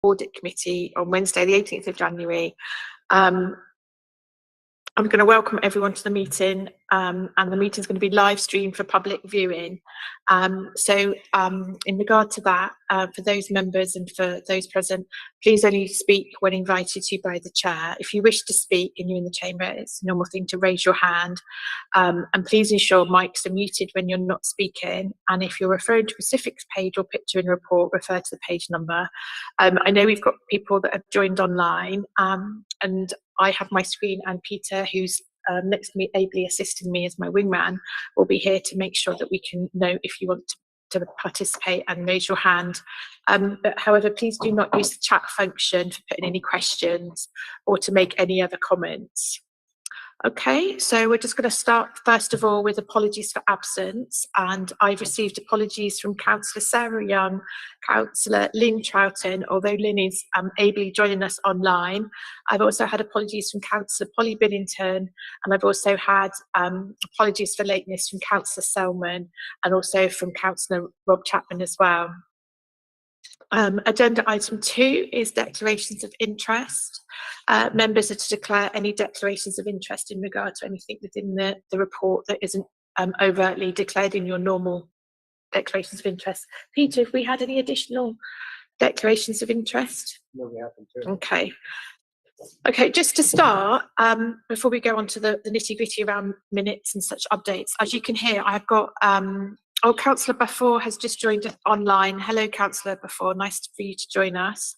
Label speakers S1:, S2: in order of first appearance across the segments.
S1: Audit Committee on Wednesday, the 18th of January. I'm going to welcome everyone to the meeting, and the meeting is going to be live streamed for public viewing. In regard to that, for those members and for those present, please only speak when invited to by the chair. If you wish to speak and you're in the chamber, it's a normal thing to raise your hand. And please ensure mics are muted when you're not speaking. And if you're referring to a specific page or picture in a report, refer to the page number. I know we've got people that have joined online, and I have my screen, and Peter, who's next to me, ably assisting me as my wingman, will be here to make sure that we can know if you want to participate and raise your hand. But however, please do not use the chat function for putting any questions or to make any other comments. Okay, so we're just going to start first of all with apologies for absence, and I've received apologies from Councillor Sarah Young, Councillor Lynn Troughton, although Lynn is ably joining us online. I've also had apologies from Councillor Polly Billington, and I've also had apologies for lateness from Councillor Selman and also from Councillor Rob Chapman as well. Agenda item 2 is declarations of interest. Members are to declare any declarations of interest in regard to anything within the report that isn't overtly declared in your normal declarations of interest. Peter, have we had any additional declarations of interest?
S2: No, we haven't.
S1: Okay. Okay, just to start, before we go on to the nitty-gritty around minutes and such updates, as you can hear, I've got Councillor Baffour has just joined us online. Hello, Councillor Baffour, nice for you to join us.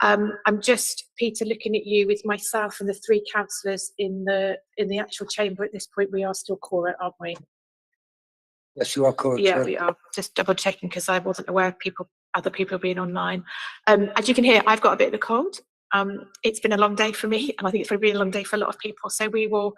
S1: I'm just, Peter, looking at you with myself and the 3 councillors in the actual chamber at this point. We are still quorate, aren't we?
S2: Yes, you are correct.
S1: Yeah, we are. Just double checking because I wasn't aware of other people being online. As you can hear, I've got a bit of a cold. It's been a long day for me, and I think it's probably been a long day for a lot of people. So we will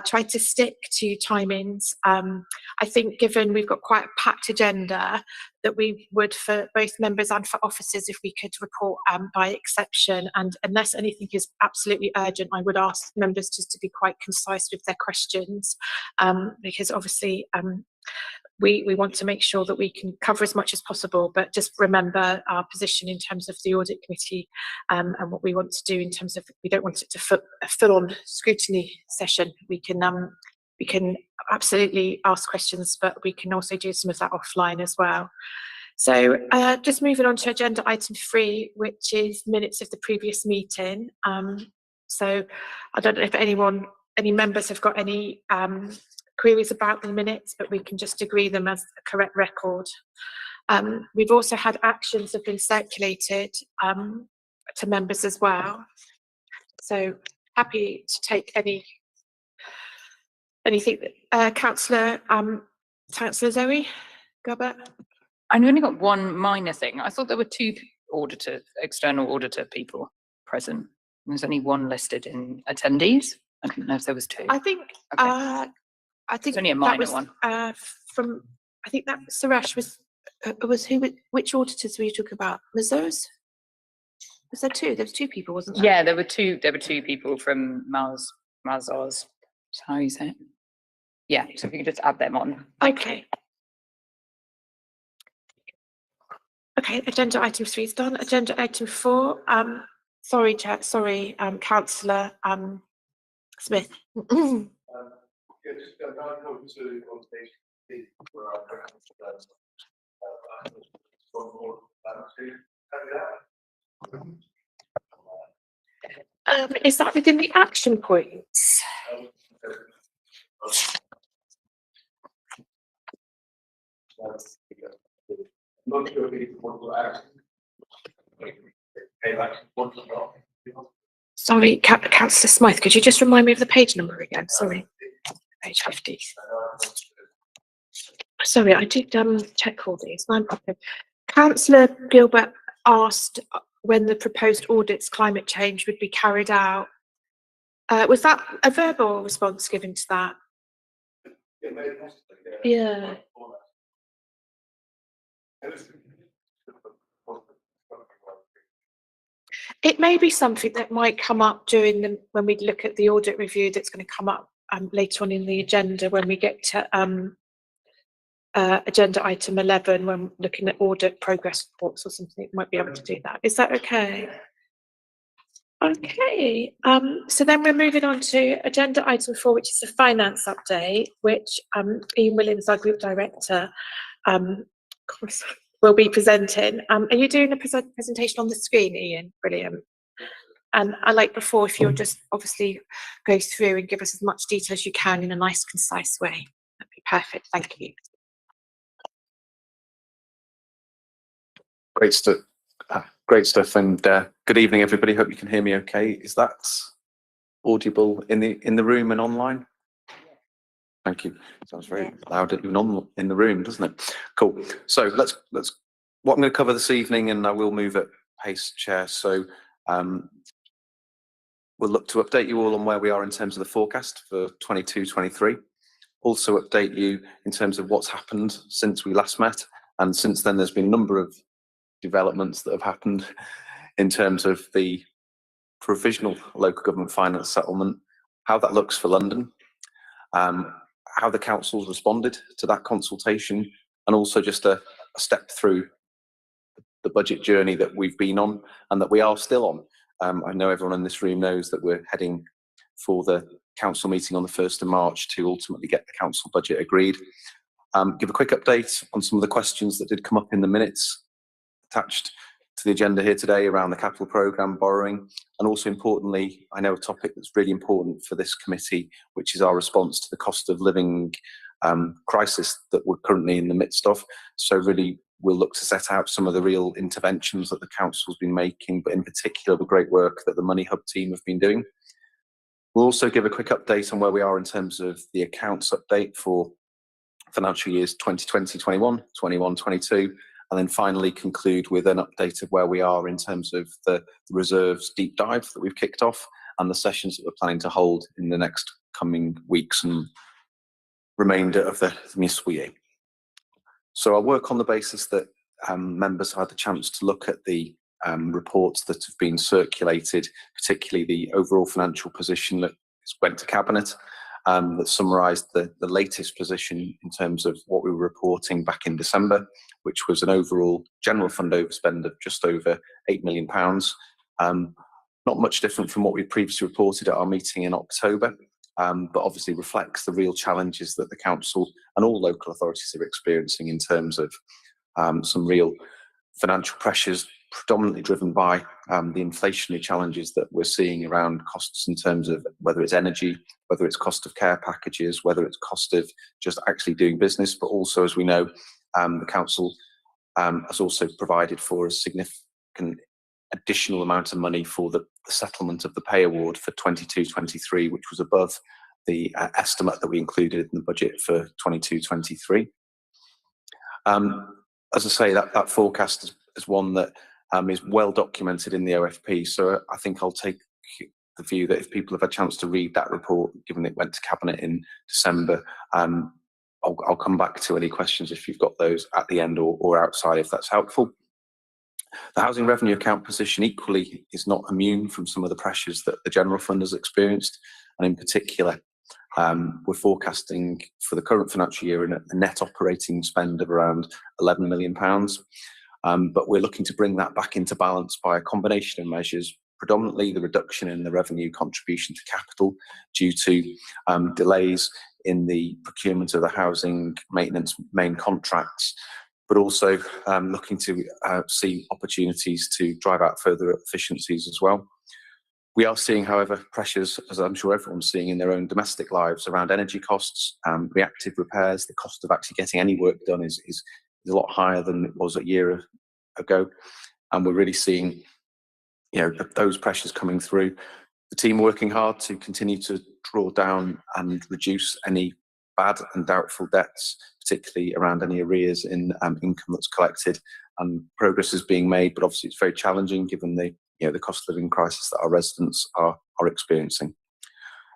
S1: try to stick to timings. I think given we've got quite a packed agenda, that we would, for both members and for officers, if we could report by exception, and unless anything is absolutely urgent, I would ask members just to be quite concise with their questions, because obviously we want to make sure that we can cover as much as possible, but just remember our position in terms of the Audit Committee and what we want to do in terms of, we don't want it to a full-on scrutiny session. We can absolutely ask questions, but we can also do some of that offline as well. So just moving on to agenda item 3, which is minutes of the previous meeting. So I don't know if any members have got any queries about the minutes, but we can just agree them as a correct record. We've also had actions have been circulated to members as well. So happy to take anything. Councillor Zoe Gobert.
S3: I've only got one minor thing. I thought there were 2 external auditor people present. There's only 1 listed in attendees. I didn't know if there was 2.
S1: I think. Okay. I think
S3: it's only a minor one.
S1: From I think that Suresh was who? Which auditors were you talking about? Was there 2? There was 2 people, wasn't there?
S3: Yeah, there were 2. There were 2 people from Mazars. Is how you say it? Yeah. So if you could just add them on.
S1: Okay. Okay. Agenda item 3 is done. Agenda item 4. Sorry, Councillor Smith.
S4: Just going on page 3, where I
S1: is that within the action points? Sorry, Councillor Smythe, could you just remind me of the page number again? Sorry. Page 50. Sorry, I did check all these. Councillor Gilbert asked when the proposed audits climate change would be carried out. Was that a verbal response given to that? Yeah. It may be something that might come up during when we look at the audit review. That's going to come up later on in the agenda when we get to agenda item 11 when looking at audit progress reports or something, it might be able to do that. Is that okay? Okay, so then we're moving on to agenda item 4, which is the finance update, which Ian Williams, our group director, will be presenting. Are you doing a presentation on the screen, Ian? Brilliant. And I like before, if you'll just obviously go through and give us as much detail as you can in a nice, concise way. That'd be perfect. Thank you.
S5: Great stuff, and good evening, everybody. Hope you can hear me okay. Is that audible in the room and online? Thank you. Sounds very loud even in the room, doesn't it? Cool. So let's what I'm going to cover this evening, and I will move at pace, Chair. So we'll look to update you all on where we are in terms of the forecast for 22-23. Also update you in terms of what's happened since we last met, and since then there's been a number of developments that have happened in terms of the provisional local government finance settlement, how that looks for London, how the council's responded to that consultation, and also just a step through the budget journey that we've been on and that we are still on. I know everyone in this room knows that we're heading for the council meeting on the 1st of March to ultimately get the council budget agreed. Give a quick update on some of the questions that did come up in the minutes attached to the agenda here today around the capital programme borrowing, and also importantly, I know a topic that's really important for this committee, which is our response to the cost of living crisis that we're currently in the midst of. So really we'll look to set out some of the real interventions that the council's been making, but in particular the great work that the Money Hub team have been doing. We'll also give a quick update on where we are in terms of the accounts update for financial years 2020-21, 21-22, and then finally conclude with an update of where we are in terms of the reserves deep dive that we've kicked off and the sessions that we're planning to hold in the next coming weeks and remainder of the municipal year. So I'll work on the basis that members have had the chance to look at the reports that have been circulated, particularly the overall financial position that went to Cabinet, that summarised the latest position in terms of what we were reporting back in December, which was an overall general fund overspend of just over £8 million. Not much different from what we previously reported at our meeting in October, but obviously reflects the real challenges that the council and all local authorities are experiencing in terms of some real financial pressures, predominantly driven by the inflationary challenges that we're seeing around costs in terms of whether it's energy, whether it's cost of care packages, whether it's cost of just actually doing business, but also, as we know, the council has also provided for a significant additional amount of money for the settlement of the pay award for 22-23, which was above the estimate that we included in the budget for 22-23. As I say, that forecast is one that is well documented in the OFP, so I think I'll take the view that if people have a chance to read that report, given it went to Cabinet in December, I'll come back to any questions if you've got those at the end or outside, if that's helpful. The housing revenue account position equally is not immune from some of the pressures that the general fund has experienced, and in particular, we're forecasting for the current financial year a net operating spend of around £11 million, but we're looking to bring that back into balance by a combination of measures, predominantly the reduction in the revenue contribution to capital due to delays in the procurement of the housing maintenance main contracts, but also looking to see opportunities to drive out further efficiencies as well. We are seeing, however, pressures, as I'm sure everyone's seeing in their own domestic lives, around energy costs, reactive repairs. The cost of actually getting any work done is a lot higher than it was a year ago, and we're really seeing, those pressures coming through. The team working hard to continue to draw down and reduce any bad and doubtful debts, particularly around any arrears in income that's collected, and progress is being made, but obviously it's very challenging given the cost of living crisis that our residents are experiencing.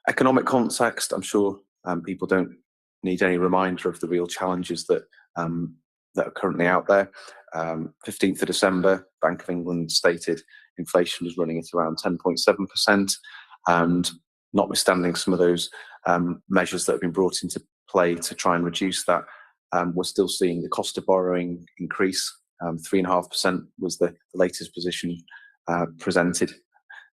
S5: Economic context, I'm sure people don't need any reminder of the real challenges that are currently out there. 15th of December, Bank of England stated inflation was running at around 10.7%, and notwithstanding some of those measures that have been brought into play to try and reduce that, we're still seeing the cost of borrowing increase. 3.5% was the latest position presented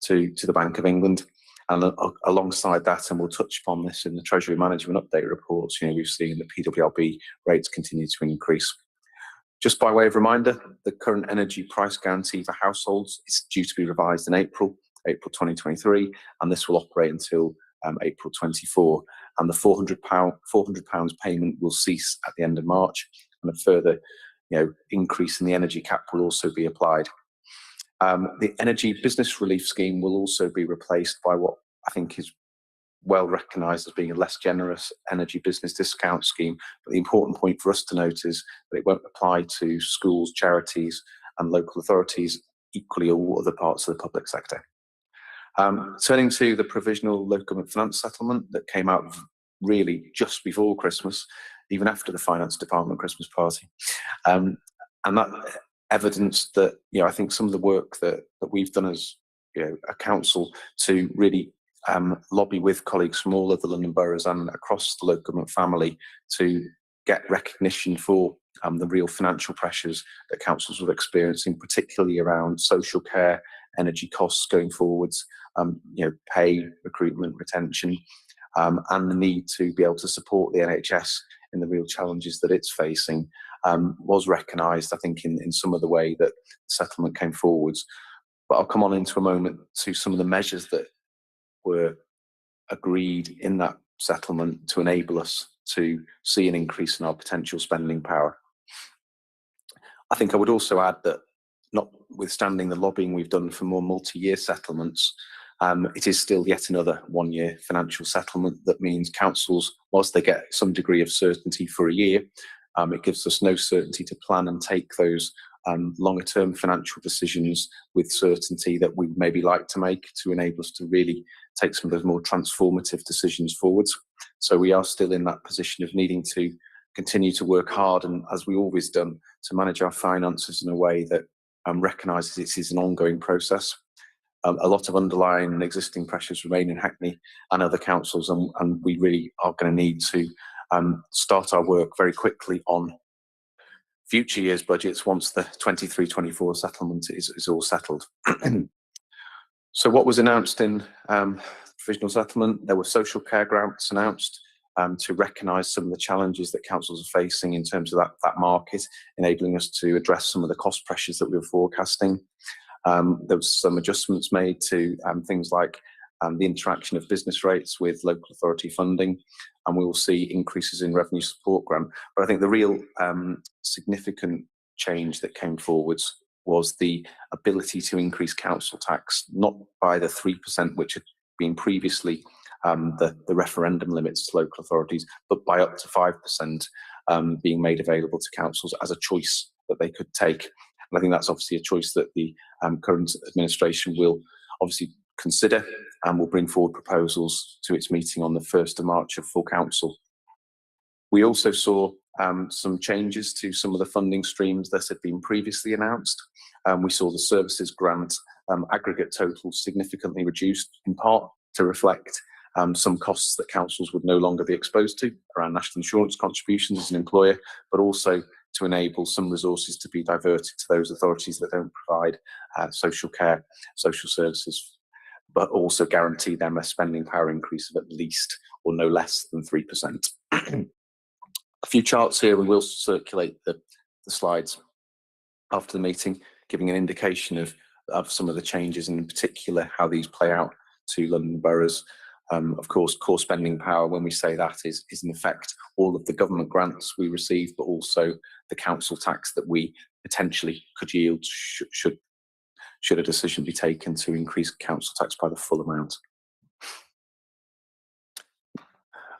S5: to the Bank of England. And alongside that, and we'll touch upon this in the Treasury Management Update reports, we've seen the PWRB rates continue to increase. Just by way of reminder, the current energy price guarantee for households is due to be revised in April 2023, and this will operate until April 24. And the £400 payment will cease at the end of March, and a further increase in the energy cap will also be applied. The Energy Business Relief Scheme will also be replaced by what I think is well recognised as being a less generous energy business discount scheme. But the important point for us to note is that it won't apply to schools, charities and local authorities, equally all other parts of the public sector. Turning to the provisional local government finance settlement that came out really just before Christmas, even after the Finance Department Christmas party. And that evidenced that, I think some of the work that we've done as a council to really lobby with colleagues from all of the London boroughs and across the local government family to get recognition for the real financial pressures that councils were experiencing, particularly around social care, energy costs going forwards, pay, recruitment, retention, and the need to be able to support the NHS in the real challenges that it's facing, was recognised, I think, in some of the way that the settlement came forwards. But I'll come on into a moment to some of the measures that were agreed in that settlement to enable us to see an increase in our potential spending power. I think I would also add that, notwithstanding the lobbying we've done for more multi-year settlements, it is still yet another one-year financial settlement. That means councils, whilst they get some degree of certainty for a year, it gives us no certainty to plan and take those longer-term financial decisions with certainty that we maybe like to make to enable us to really take some of those more transformative decisions forwards. So we are still in that position of needing to continue to work hard, and as we've always done, to manage our finances in a way that recognises this is an ongoing process. A lot of underlying and existing pressures remain in Hackney and other councils, and we really are going to need to start our work very quickly on future years' budgets once the 23-24 settlement is all settled. So what was announced in provisional settlement? There were social care grants announced to recognise some of the challenges that councils are facing in terms of that market, enabling us to address some of the cost pressures that we were forecasting. There was some adjustments made to things like the interaction of business rates with local authority funding, and we will see increases in revenue support grant. But I think the real significant change that came forwards was the ability to increase council tax, not by the 3%, which had been previously the referendum limits to local authorities, but by up to 5% being made available to councils as a choice that they could take. And I think that's obviously a choice that the current administration will obviously consider and will bring forward proposals to its meeting on the 1st of March of full council. We also saw some changes to some of the funding streams that had been previously announced. We saw the services grant aggregate total significantly reduced, in part to reflect some costs that councils would no longer be exposed to around national insurance contributions as an employer, but also to enable some resources to be diverted to those authorities that don't provide social care, social services, but also guarantee them a spending power increase of at least or no less than 3%. A few charts here, and we'll circulate the slides after the meeting, giving an indication of some of the changes, and in particular how these play out to London boroughs. Of course, core spending power, when we say that, is in effect all of the government grants we receive, but also the council tax that we potentially could yield should a decision be taken to increase council tax by the full amount.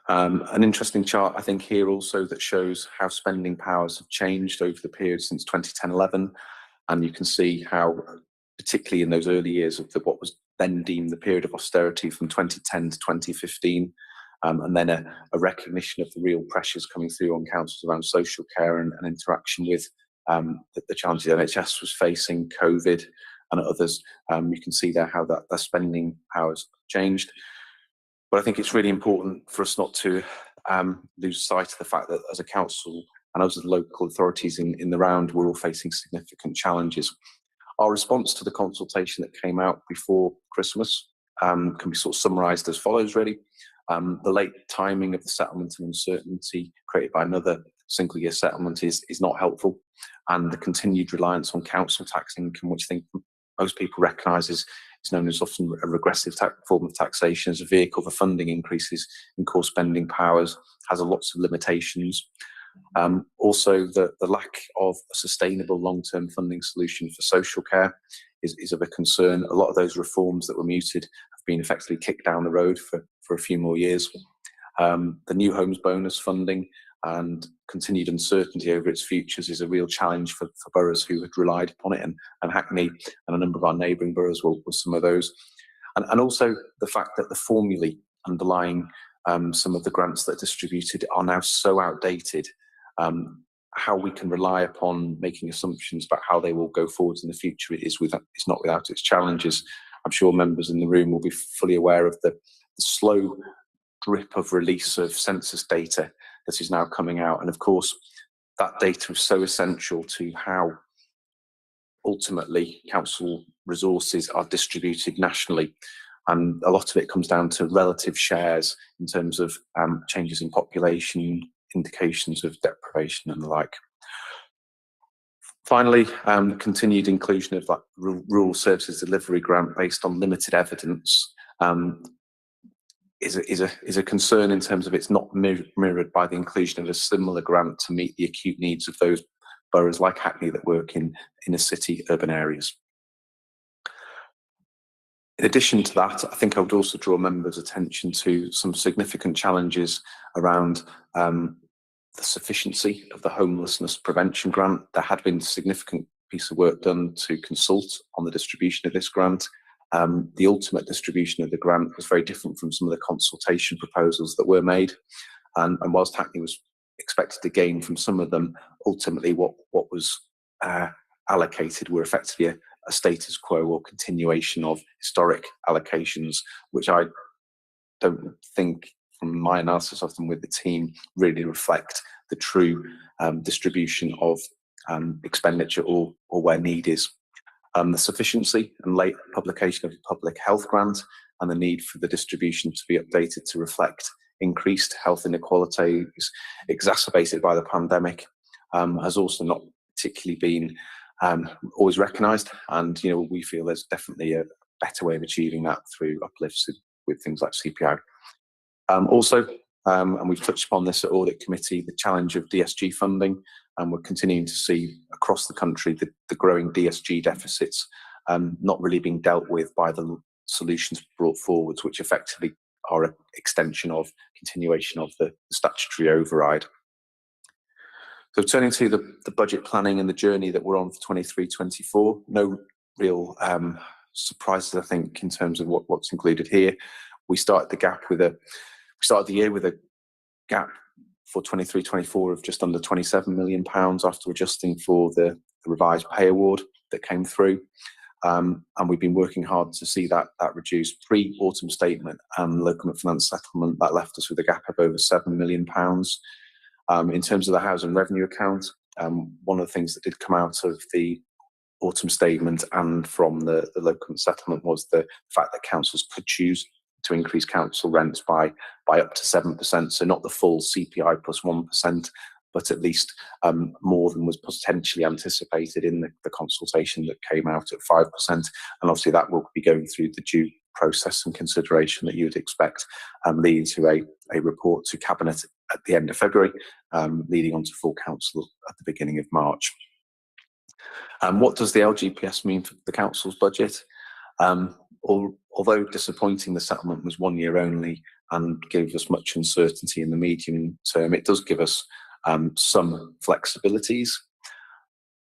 S5: An interesting chart, I think, here also that shows how spending powers have changed over the period since 2010-11, and you can see how, particularly in those early years of what was then deemed the period of austerity from 2010 to 2015, and then a recognition of the real pressures coming through on councils around social care and interaction with the challenges the NHS was facing, COVID and others. You can see there how that spending powers changed. But I think it's really important for us not to lose sight of the fact that as a council, and us as local authorities in the round, we're all facing significant challenges. Our response to the consultation that came out before Christmas can be sort of summarised as follows, really. The late timing of the settlement and uncertainty created by another single year settlement is not helpful, and the continued reliance on council tax income, which I think most people recognise is known as often a regressive form of taxation as a vehicle for funding increases in core spending powers, has lots of limitations. Also, the lack of a sustainable long-term funding solution for social care is of a concern. A lot of those reforms that were mooted have been effectively kicked down the road for a few more years. The new homes bonus funding and continued uncertainty over its futures is a real challenge for boroughs who had relied upon it, and Hackney and a number of our neighbouring boroughs were some of those. And also the fact that the formulae underlying some of the grants that are distributed are now so outdated. How we can rely upon making assumptions about how they will go forwards in the future is not without its challenges. I'm sure members in the room will be fully aware of the slow drip of release of census data that is now coming out. And of course, that data is so essential to how ultimately council resources are distributed nationally. And a lot of it comes down to relative shares in terms of changes in population, indications of deprivation and the like. Finally, the continued inclusion of that rural services delivery grant based on limited evidence is a concern in terms of it's not mirrored by the inclusion of a similar grant to meet the acute needs of those boroughs like Hackney that work in inner city urban areas. In addition to that, I think I would also draw members' attention to some significant challenges around the sufficiency of the homelessness prevention grant. There had been a significant piece of work done to consult on the distribution of this grant. The ultimate distribution of the grant was very different from some of the consultation proposals that were made. And whilst Hackney was expected to gain from some of them, ultimately what was allocated were effectively a status quo or continuation of historic allocations, which I don't think, from my analysis of them with the team, really reflect the true distribution of expenditure or where need is. The sufficiency and late publication of the public health grant and the need for the distribution to be updated to reflect increased health inequalities exacerbated by the pandemic has also not particularly been always recognised, and we feel there's definitely a better way of achieving that through uplifts with things like CPI. Also, and we've touched upon this at Audit Committee, the challenge of DSG funding, and we're continuing to see across the country the growing DSG deficits not really being dealt with by the solutions brought forwards, which effectively are an extension of continuation of the statutory override. So turning to the budget planning and the journey that we're on for 23-24, no real surprises, I think, in terms of what's included here. We started the year with a gap for 23-24 of just under £27 million after adjusting for the revised pay award that came through. And we've been working hard to see that reduced. Pre-autumn statement and local finance settlement, that left us with a gap of over £7 million. In terms of the housing revenue account, one of the things that did come out of the autumn statement and from the local settlement was the fact that councils could choose to increase council rents by up to 7%, so not the full CPI plus 1%, but at least more than was potentially anticipated in the consultation that came out at 5%. And obviously that will be going through the due process and consideration that you would expect, leading to a report to Cabinet at the end of February, leading on to full council at the beginning of March. What does the LGPS mean for the council's budget? Although disappointing, the settlement was 1 year only and gave us much uncertainty in the medium term. It does give us some flexibilities,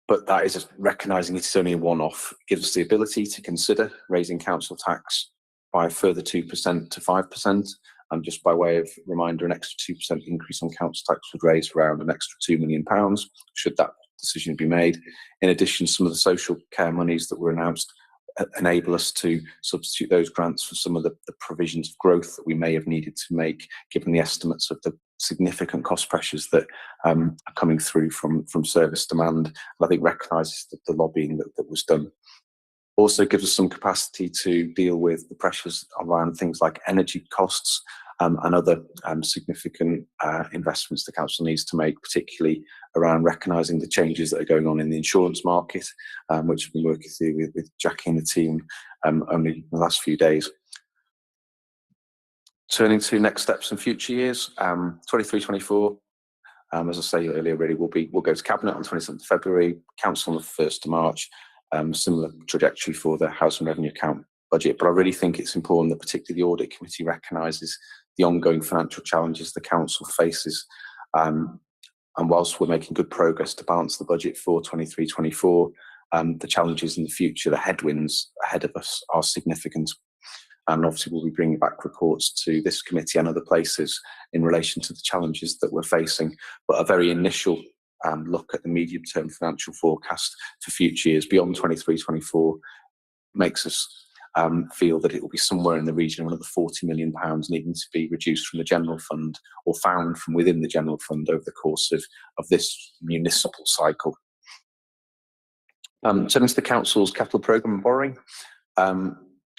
S5: but that is recognising it's only a one-off. It gives us the ability to consider raising council tax by a further 2% to 5%. And just by way of reminder, an extra 2% increase on council tax would raise around an extra £2 million, should that decision be made. In addition, some of the social care monies that were announced enable us to substitute those grants for some of the provisions of growth that we may have needed to make, given the estimates of the significant cost pressures that are coming through from service demand. And I think recognises the lobbying that was done. Also gives us some capacity to deal with the pressures around things like energy costs and other significant investments the council needs to make, particularly around recognising the changes that are going on in the insurance market, which we've been working through with Jackie and the team only in the last few days. Turning to next steps in future years, 23-24, as I say earlier, really we'll go to Cabinet on 27th of February, Council on the 1st of March, similar trajectory for the Housing Revenue Account budget. But I really think it's important that particularly the Audit Committee recognises the ongoing financial challenges the Council faces. And whilst we're making good progress to balance the budget for 23-24, the challenges in the future, the headwinds ahead of us are significant. And obviously we'll be bringing back reports to this committee and other places in relation to the challenges that we're facing. But a very initial look at the medium-term financial forecast for future years beyond 23-24 makes us feel that it will be somewhere in the region of another £40 million needing to be reduced from the general fund or found from within the general fund over the course of this municipal cycle. Turning to the council's capital programme and borrowing.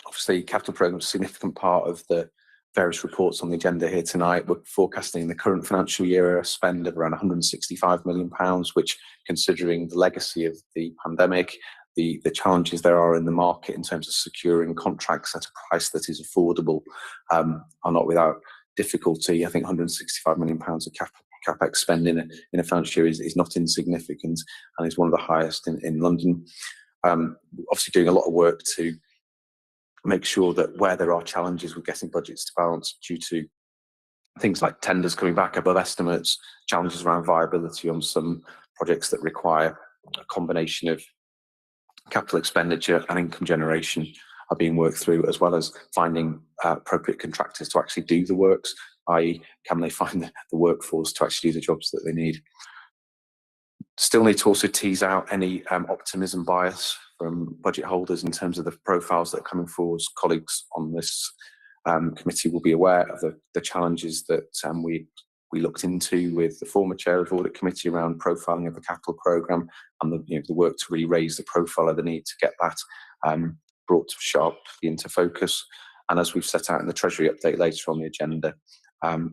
S5: Obviously, capital programme is a significant part of the various reports on the agenda here tonight. We're forecasting the current financial year a spend of around £165 million, which, considering the legacy of the pandemic, the challenges there are in the market in terms of securing contracts at a price that is affordable, are not without difficulty. I think £165 million of CapEx spend in a financial year is not insignificant and is one of the highest in London. Obviously doing a lot of work to make sure that where there are challenges with getting budgets to balance due to things like tenders coming back above estimates, challenges around viability on some projects that require a combination of capital expenditure and income generation are being worked through, as well as finding appropriate contractors to actually do the works, i.e. can they find the workforce to actually do the jobs that they need. Still need to also tease out any optimism bias from budget holders in terms of the profiles that are coming forward. Colleagues on this committee will be aware of the challenges that we looked into with the former chair of Audit Committee around profiling of the capital programme and the work to really raise the profile of the need to get that brought sharply into focus. And as we've set out in the Treasury update later on the agenda,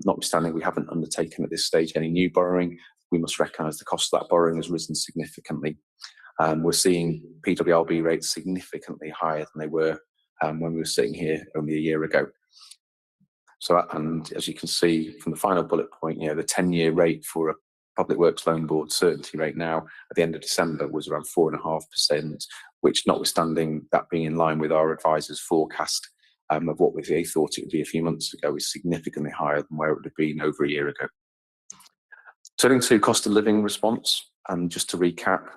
S5: notwithstanding we haven't undertaken at this stage any new borrowing, we must recognise the cost of that borrowing has risen significantly. We're seeing PWRB rates significantly higher than they were when we were sitting here only a year ago. So, and as you can see from the final bullet point, the 10-year rate for a Public Works Loan Board certainty rate now at the end of December was around 4.5%, which, notwithstanding that being in line with our advisor's forecast of what they thought it would be a few months ago, is significantly higher than where it would have been over a year ago. Turning to cost of living response, and just to recap,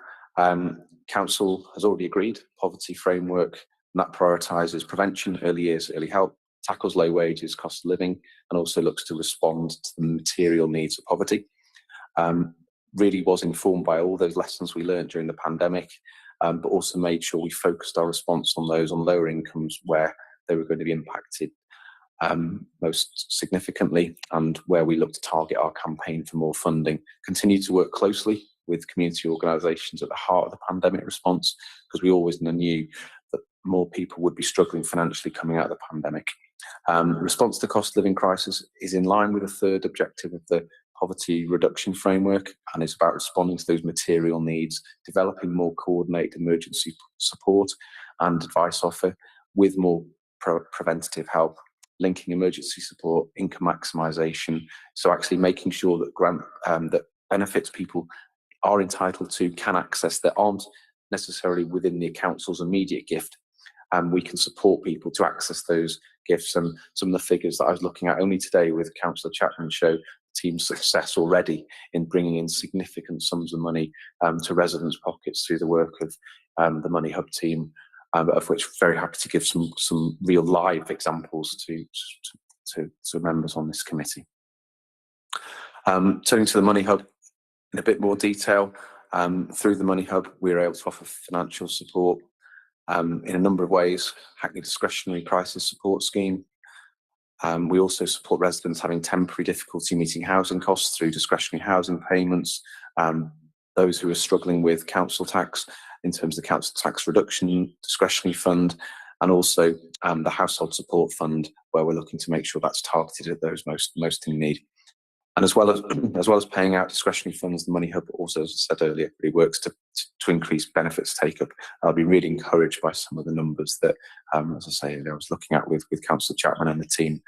S5: Council has already agreed poverty framework, and that prioritises prevention, early years, early help, tackles low wages, cost of living, and also looks to respond to the material needs of poverty. Really was informed by all those lessons we learned during the pandemic, but also made sure we focused our response on those on lower incomes where they were going to be impacted most significantly, and where we look to target our campaign for more funding. Continue to work closely with community organisations at the heart of the pandemic response, because we always knew that more people would be struggling financially coming out of the pandemic. Response to cost of living crisis is in line with the third objective of the poverty reduction framework, and it's about responding to those material needs, developing more coordinated emergency support and advice offer with more preventative help, linking emergency support, income maximisation, so actually making sure that that benefits people are entitled to can access that aren't necessarily within the council's immediate gift, and we can support people to access those gifts. And some of the figures that I was looking at only today with Councillor Chapman show team's success already in bringing in significant sums of money to residents' pockets through the work of the Money Hub team, of which we're very happy to give some real live examples to members on this committee. Turning to the Money Hub in a bit more detail, through the Money Hub we're able to offer financial support in a number of ways. Hackney Discretionary Crisis Support Scheme, We also support residents having temporary difficulty meeting housing costs through discretionary housing payments, those who are struggling with council tax in terms of the council tax reduction discretionary fund, and also the household support fund, where we're looking to make sure that's targeted at those most in need. And as well as paying out discretionary funds, the Money Hub also, as I said earlier, really works to increase benefits take up. I'll be really encouraged by some of the numbers that, as I say, I was looking at with Councillor Chapman and the team,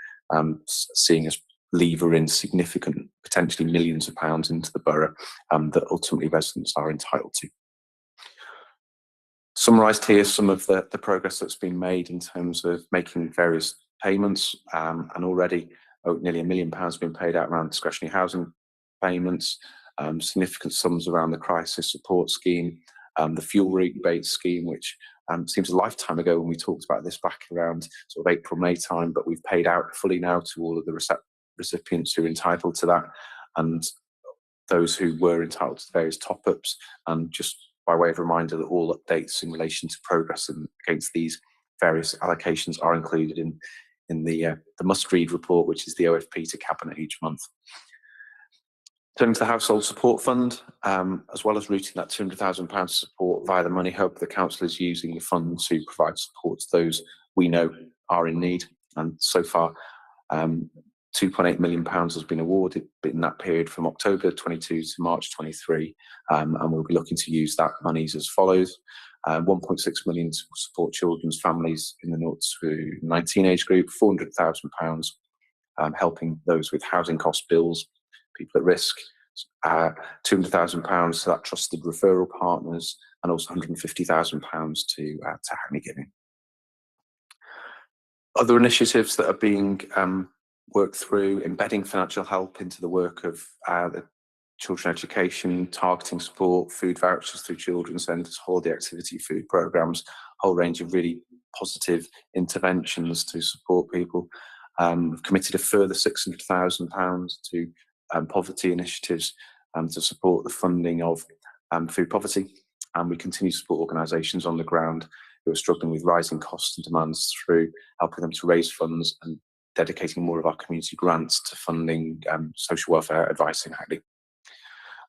S5: seeing us lever in significant, potentially millions of pounds into the borough that ultimately residents are entitled to. Summarised here some of the progress that's been made in terms of making various payments, and already nearly £1 million been paid out around discretionary housing payments, significant sums around the crisis support scheme, the fuel rebate scheme, which seems a lifetime ago when we talked about this back around sort of April, May time, but we've paid out fully now to all of the recipients who are entitled to that, and those who were entitled to various top-ups. And just by way of reminder that all updates in relation to progress against these various allocations are included in the must-read report, which is the OFP to Cabinet each month. Turning to the Household Support Fund, as well as routing that £200,000 support via the Money Hub, the Council is using the fund to provide support to those we know are in need. And so far, £2.8 million has been awarded in that period from October 22 to March 23, and we'll be looking to use that monies as follows. 1.6 million to support children's families in the 0 to 19 age group, £400,000 helping those with housing cost bills, people at risk, £200,000 to that trusted referral partners, and also £150,000 to Hackney Giving. Other initiatives that are being worked through, embedding financial help into the work of the children education, targeting support, food vouchers through children's centres, holiday activity food programmes, a whole range of really positive interventions to support people. We've committed a further £600,000 to poverty initiatives to support the funding of food poverty, and we continue to support organisations on the ground who are struggling with rising costs and demands through helping them to raise funds and dedicating more of our community grants to funding social welfare advice in Hackney.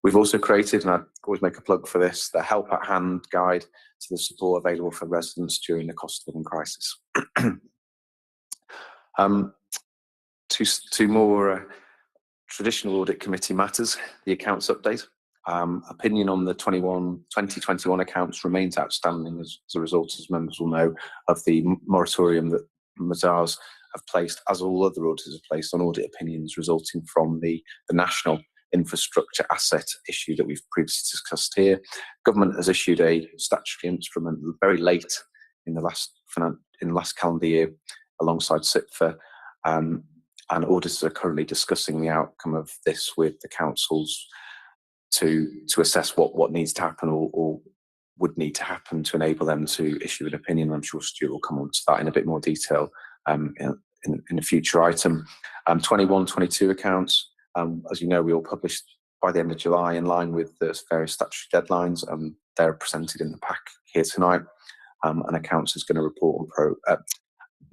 S5: We've also created, and I always make a plug for this, the Help at Hand guide to the support available for residents during the cost of living crisis. Two more traditional Audit Committee matters, the accounts update. Opinion on the 2021 accounts remains outstanding as a result, as members will know, of the moratorium that Mazars have placed, as all other auditors have placed, on audit opinions resulting from the national infrastructure asset issue that we've previously discussed here. Government has issued a statutory instrument very late in the last calendar year alongside SIPFA, and auditors are currently discussing the outcome of this with the councils to assess what needs to happen or would need to happen to enable them to issue an opinion. I'm sure Stuart will come on to that in a bit more detail in a future item. 21-22 accounts, as you know, we all published by the end of July in line with the various statutory deadlines, and they're presented in the pack here tonight. And accounts is going to report on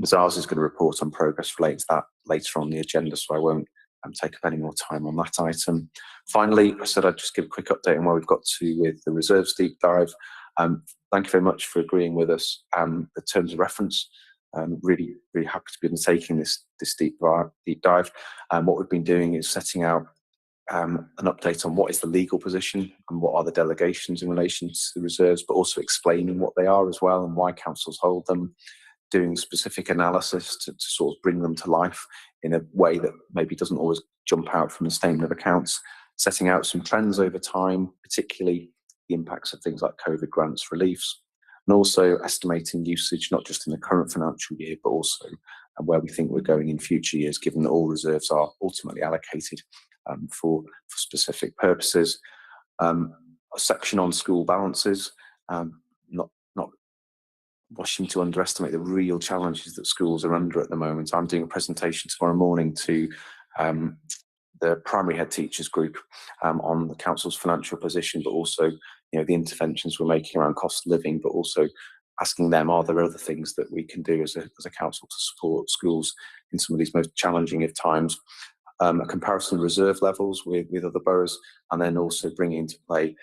S5: Mazars is going to report on progress related to that later on the agenda, so I won't take up any more time on that item. Finally, I said I'd just give a quick update on where we've got to with the reserves deep dive. Thank you very much for agreeing with us the terms of reference. Really happy to be undertaking this deep dive. What we've been doing is setting out an update on what is the legal position and what are the delegations in relation to the reserves, but also explaining what they are as well and why councils hold them, doing specific analysis to sort of bring them to life in a way that maybe doesn't always jump out from the statement of accounts, setting out some trends over time, particularly the impacts of things like COVID grants reliefs, and also estimating usage, not just in the current financial year, but also where we think we're going in future years, given that all reserves are ultimately allocated for specific purposes. A section on school balances, not wishing to underestimate the real challenges that schools are under at the moment. I'm doing a presentation tomorrow morning to the primary head teachers group on the council's financial position, but also the interventions we're making around cost of living, but also asking them, are there other things that we can do as a council to support schools in some of these most challenging of times? A comparison of reserve levels with other boroughs, and then also bringing into play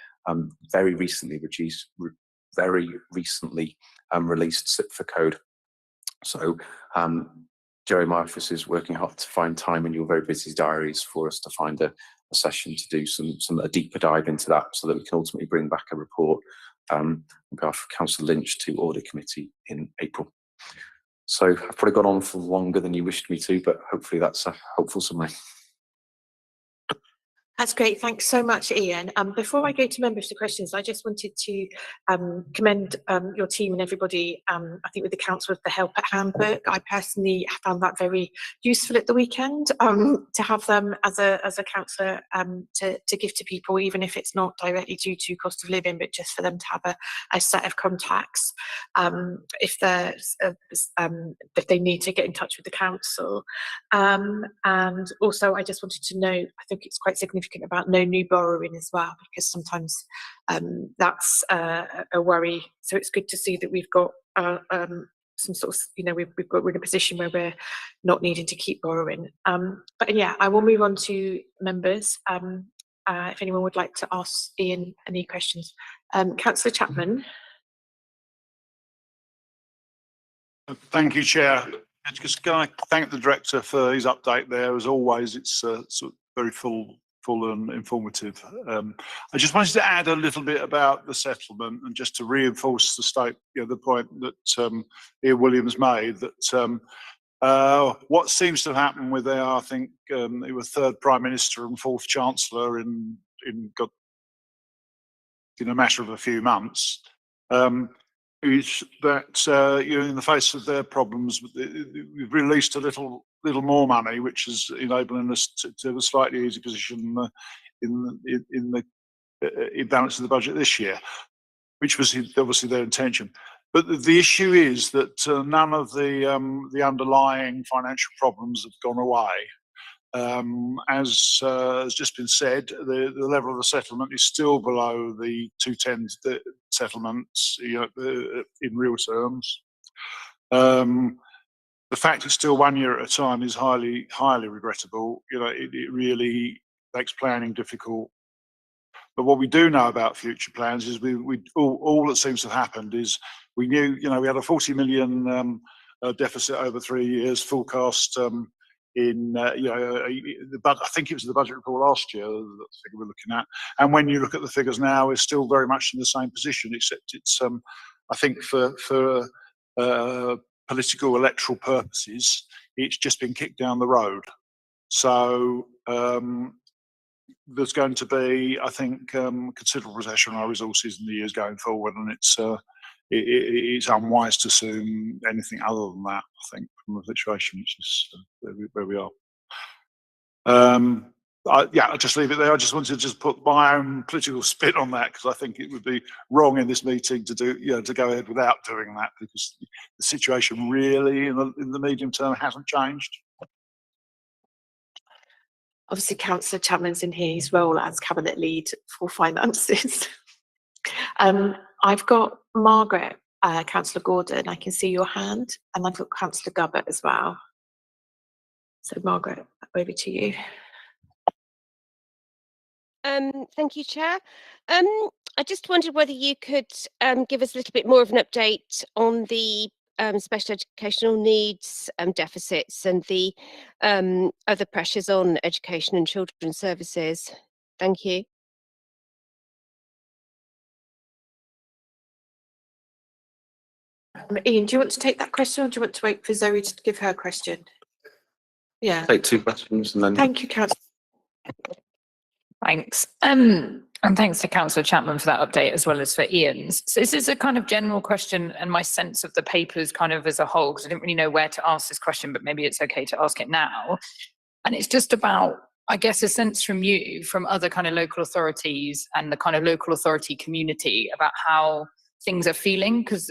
S5: very recently released SIPFA code. So Jerry, my office is working hard to find time in your very busy diaries for us to find a session to do a deeper dive into that, so that we can ultimately bring back a report on behalf of Councillor Lynch to Audit Committee in April. So I've probably gone on for longer than you wished me to, but hopefully that's a helpful summary.
S1: That's great. Thanks so much, Ian. Before I go to members to questions, I just wanted to commend your team and everybody, I think with the council, with the Help at Handbook. I personally found that very useful at the weekend, to have them as a councillor to give to people, even if it's not directly due to cost of living, but just for them to have a set of contacts if they need to get in touch with the council. And also, I just wanted to note, I think it's quite significant about no new borrowing as well, because sometimes that's a worry. So it's good to see that we've got some sort of, we're in a position where we're not needing to keep borrowing. But yeah, I will move on to members. If anyone would like to ask Ian any questions. Councillor Chapman.
S4: Thank you, Chair. Just can I thank the Director for his update there. As always, it's sort of very full and informative. I just wanted to add a little bit about the settlement, and just to reinforce the point that Ian Williams made, that what seems to have happened with I think he was third Prime Minister and fourth Chancellor in a matter of a few months, is that in the face of their problems, we've released a little more money, which is enabling us to have a slightly easier position in balance of the budget this year, which was obviously their intention. But the issue is that none of the underlying financial problems have gone away. As has just been said, the level of the settlement is still below the 210 settlements, in real terms. The fact it's still 1 year at a time is highly regrettable. It really makes planning difficult. But what we do know about future plans is all that seems to have happened is we knew, we had a 40 million deficit over 3 years, forecast I think it was the budget report last year, the figure we're looking at. And when you look at the figures now, we're still very much in the same position, except it's, I think for political electoral purposes, it's just been kicked down the road. So there's going to be, I think, considerable pressure on our resources in the years going forward, and it's unwise to assume anything other than that, I think, from the situation which is where we are. I'll just leave it there. I just wanted to just put my own political spin on that, because I think it would be wrong in this meeting to to go ahead without doing that, because the situation really in the medium term hasn't changed.
S1: Obviously, Councillor Chapman's in his role as Cabinet Lead for Finances. I've got Margaret, Councillor Gordon, I can see your hand, and I've got Councillor Gubbert as well. So Margaret, over to you.
S6: Thank you, Chair. I just wondered whether you could give us a little bit more of an update on the special educational needs deficits and the other pressures on education and children's services. Thank you.
S1: Ian, do you want to take that question, or do you want to wait for Zoe to give her question? Yeah.
S5: Take two questions and then.
S1: Thank you, Councillor.
S3: Thanks. And thanks to Councillor Chapman for that update, as well as for Ian's. So this is a kind of general question, and my sense of the papers kind of as a whole, because I didn't really know where to ask this question, but maybe it's okay to ask it now. And it's just about, I guess, a sense from you, from other kind of local authorities and the kind of local authority community about how things are feeling, because,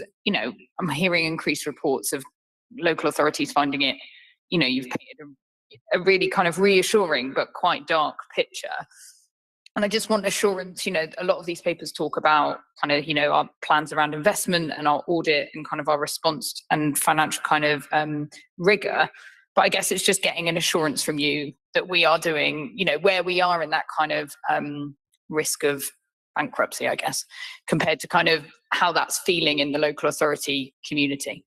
S3: I'm hearing increased reports of local authorities finding it, you've painted a really kind of reassuring but quite dark picture. And I just want assurance, a lot of these papers talk about kind of, our plans around investment and our audit and kind of our response and financial kind of rigor. But I guess it's just getting an assurance from you that we are doing, where we are in that kind of risk of bankruptcy, I guess, compared to kind of how that's feeling in the local authority community.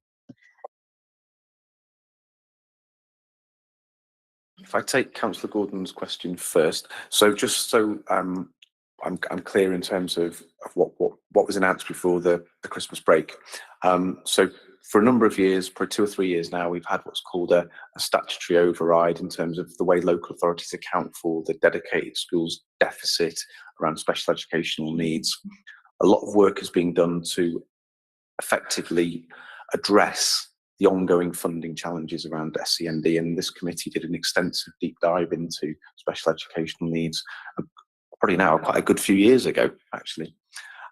S5: If I take Councillor Gordon's question first, so just so I'm clear in terms of what was announced before the Christmas break. So for a number of years, for 2 or 3 years now, we've had what's called a statutory override in terms of the way local authorities account for the dedicated schools deficit around special educational needs. A lot of work is being done to effectively address the ongoing funding challenges around SEND, and this committee did an extensive deep dive into special educational needs probably now quite a good few years ago, actually.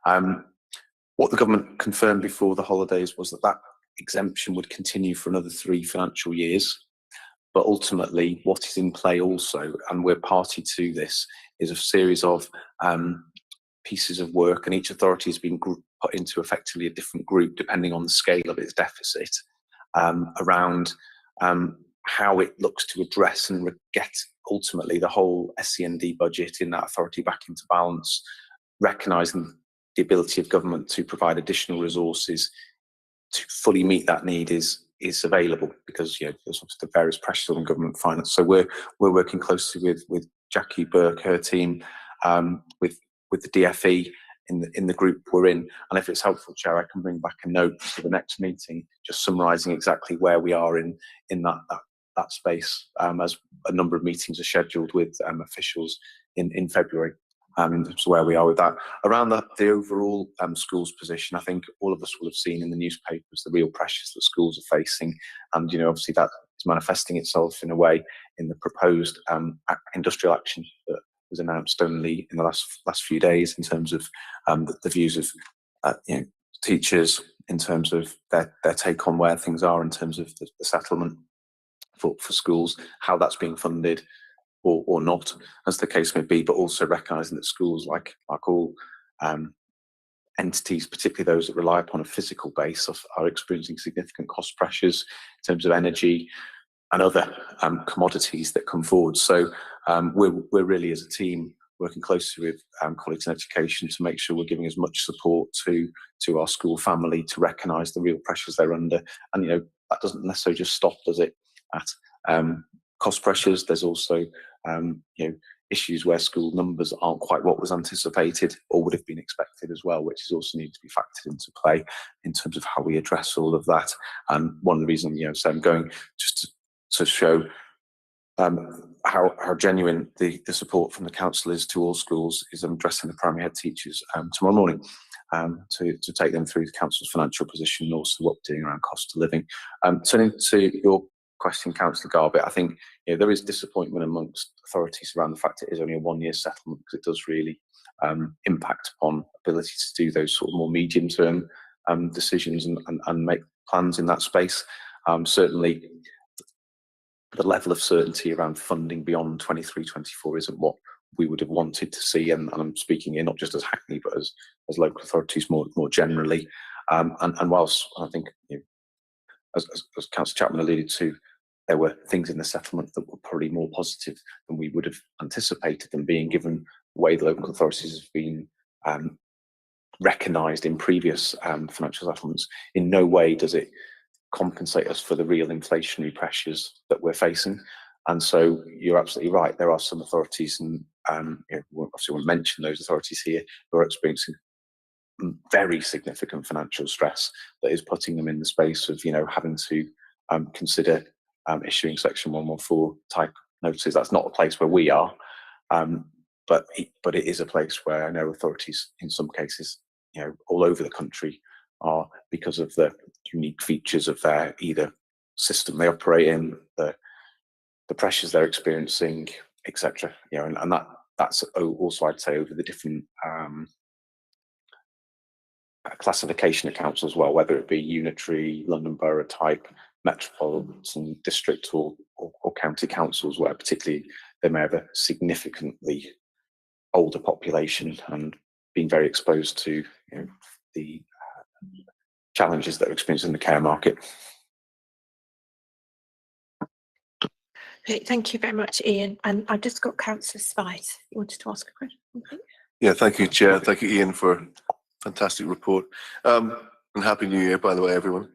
S5: What the government confirmed before the holidays was that exemption would continue for another 3 financial years, but ultimately what is in play also, and we're party to this, is a series of pieces of work, and each authority has been put into effectively a different group depending on the scale of its deficit, around how it looks to address and get ultimately the whole SEND budget in that authority back into balance, recognising the ability of government to provide additional resources to fully meet that need is available, because there's obviously the various pressures on government finance. So we're working closely with Jackie Burke, her team, with the DFE in the group we're in, and if it's helpful, Chair, I can bring back a note for the next meeting, just summarising exactly where we are in that space, as a number of meetings are scheduled with officials in February, in terms of where we are with that. Around the overall schools position, I think all of us will have seen in the newspapers the real pressures that schools are facing, and obviously that is manifesting itself in a way in the proposed industrial action that was announced only in the last few days, in terms of the views of teachers, in terms of their take on where things are in terms of the settlement for schools, how that's being funded or not, as the case may be, but also recognising that schools, like all entities, particularly those that rely upon a physical base, are experiencing significant cost pressures in terms of energy and other commodities that come forward. So we're really, as a team, working closely with colleagues in education to make sure we're giving as much support to our school family to recognise the real pressures they're under. And that doesn't necessarily just stop, does it, at cost pressures? There's also issues where school numbers aren't quite what was anticipated or would have been expected as well, which is also need to be factored into play in terms of how we address all of that. And one of the reasons, so I'm going just to show how genuine the support from the council is to all schools, is I'm addressing the primary head teachers tomorrow morning to take them through the council's financial position and also what we're doing around cost of living. Turning to your question, Councillor Garbett, I think there is disappointment amongst authorities around the fact it is only a 1-year settlement, because it does really impact upon ability to do those sort of more medium-term decisions and make plans in that space. Certainly, the level of certainty around funding beyond 23-24 isn't what we would have wanted to see, and I'm speaking here not just as Hackney but as local authorities more generally. And whilst I think, as Councillor Chapman alluded to, there were things in the settlement that were probably more positive than we would have anticipated them being, given the way the local authorities have been recognised in previous financial settlements. In no way does it compensate us for the real inflationary pressures that we're facing. And so you're absolutely right, there are some authorities, and obviously won't mention those authorities here, who are experiencing very significant financial stress that is putting them in the space of having to consider issuing Section 114 type notices. That's not a place where we are, but it is a place where I know authorities in some cases all over the country are, because of the unique features of their either system they operate in, the pressures they're experiencing, etc. And that's also, I'd say, over the different classification of council as well, whether it be unitary, London Borough type, metropolitan district or county councils, where particularly they may have a significantly older population and being very exposed to the challenges that are experienced in the care market.
S1: Okay, thank you very much, Ian. And I've just got Councillor Spice. You wanted to ask a question? Okay.
S7: Yeah, thank you, Chair. Thank you, Ian, for a fantastic report. And Happy New Year, by the way, everyone.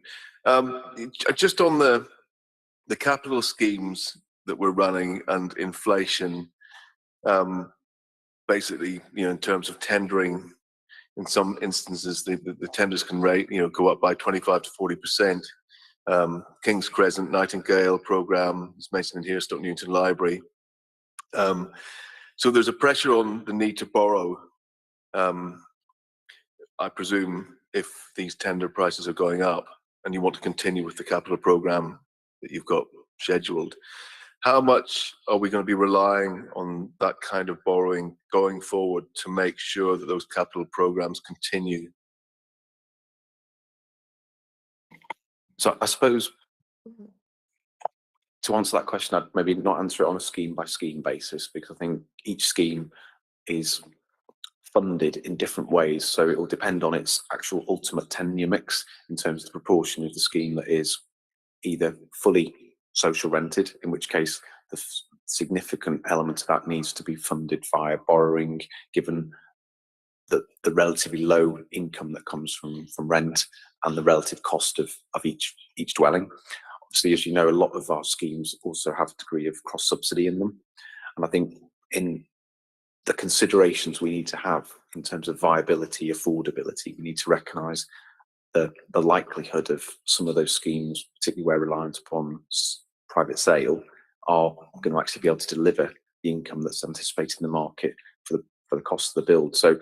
S7: Just on the capital schemes that we're running and inflation, basically, in terms of tendering, in some instances, the tenders can go up by 25 to 40%. King's Crescent, Nightingale programme is mentioned in here, Stoke Newington Library. So there's a pressure on the need to borrow. I presume if these tender prices are going up and you want to continue with the capital programme that you've got scheduled, how much are we going to be relying on that kind of borrowing going forward to make sure that those capital programmes continue?
S5: So I suppose to answer that question, I'd maybe not answer it on a scheme by scheme basis, because I think each scheme is funded in different ways. So it will depend on its actual ultimate tenure mix in terms of the proportion of the scheme that is either fully social rented, in which case the significant element of that needs to be funded via borrowing, given the relatively low income that comes from rent and the relative cost of each dwelling. Obviously, as you know, a lot of our schemes also have a degree of cross subsidy in them, and I think in the considerations we need to have in terms of viability, affordability, we need to recognise the likelihood of some of those schemes, particularly where reliant upon private sale, are going to actually be able to deliver the income that's anticipated in the market for the cost of the build. So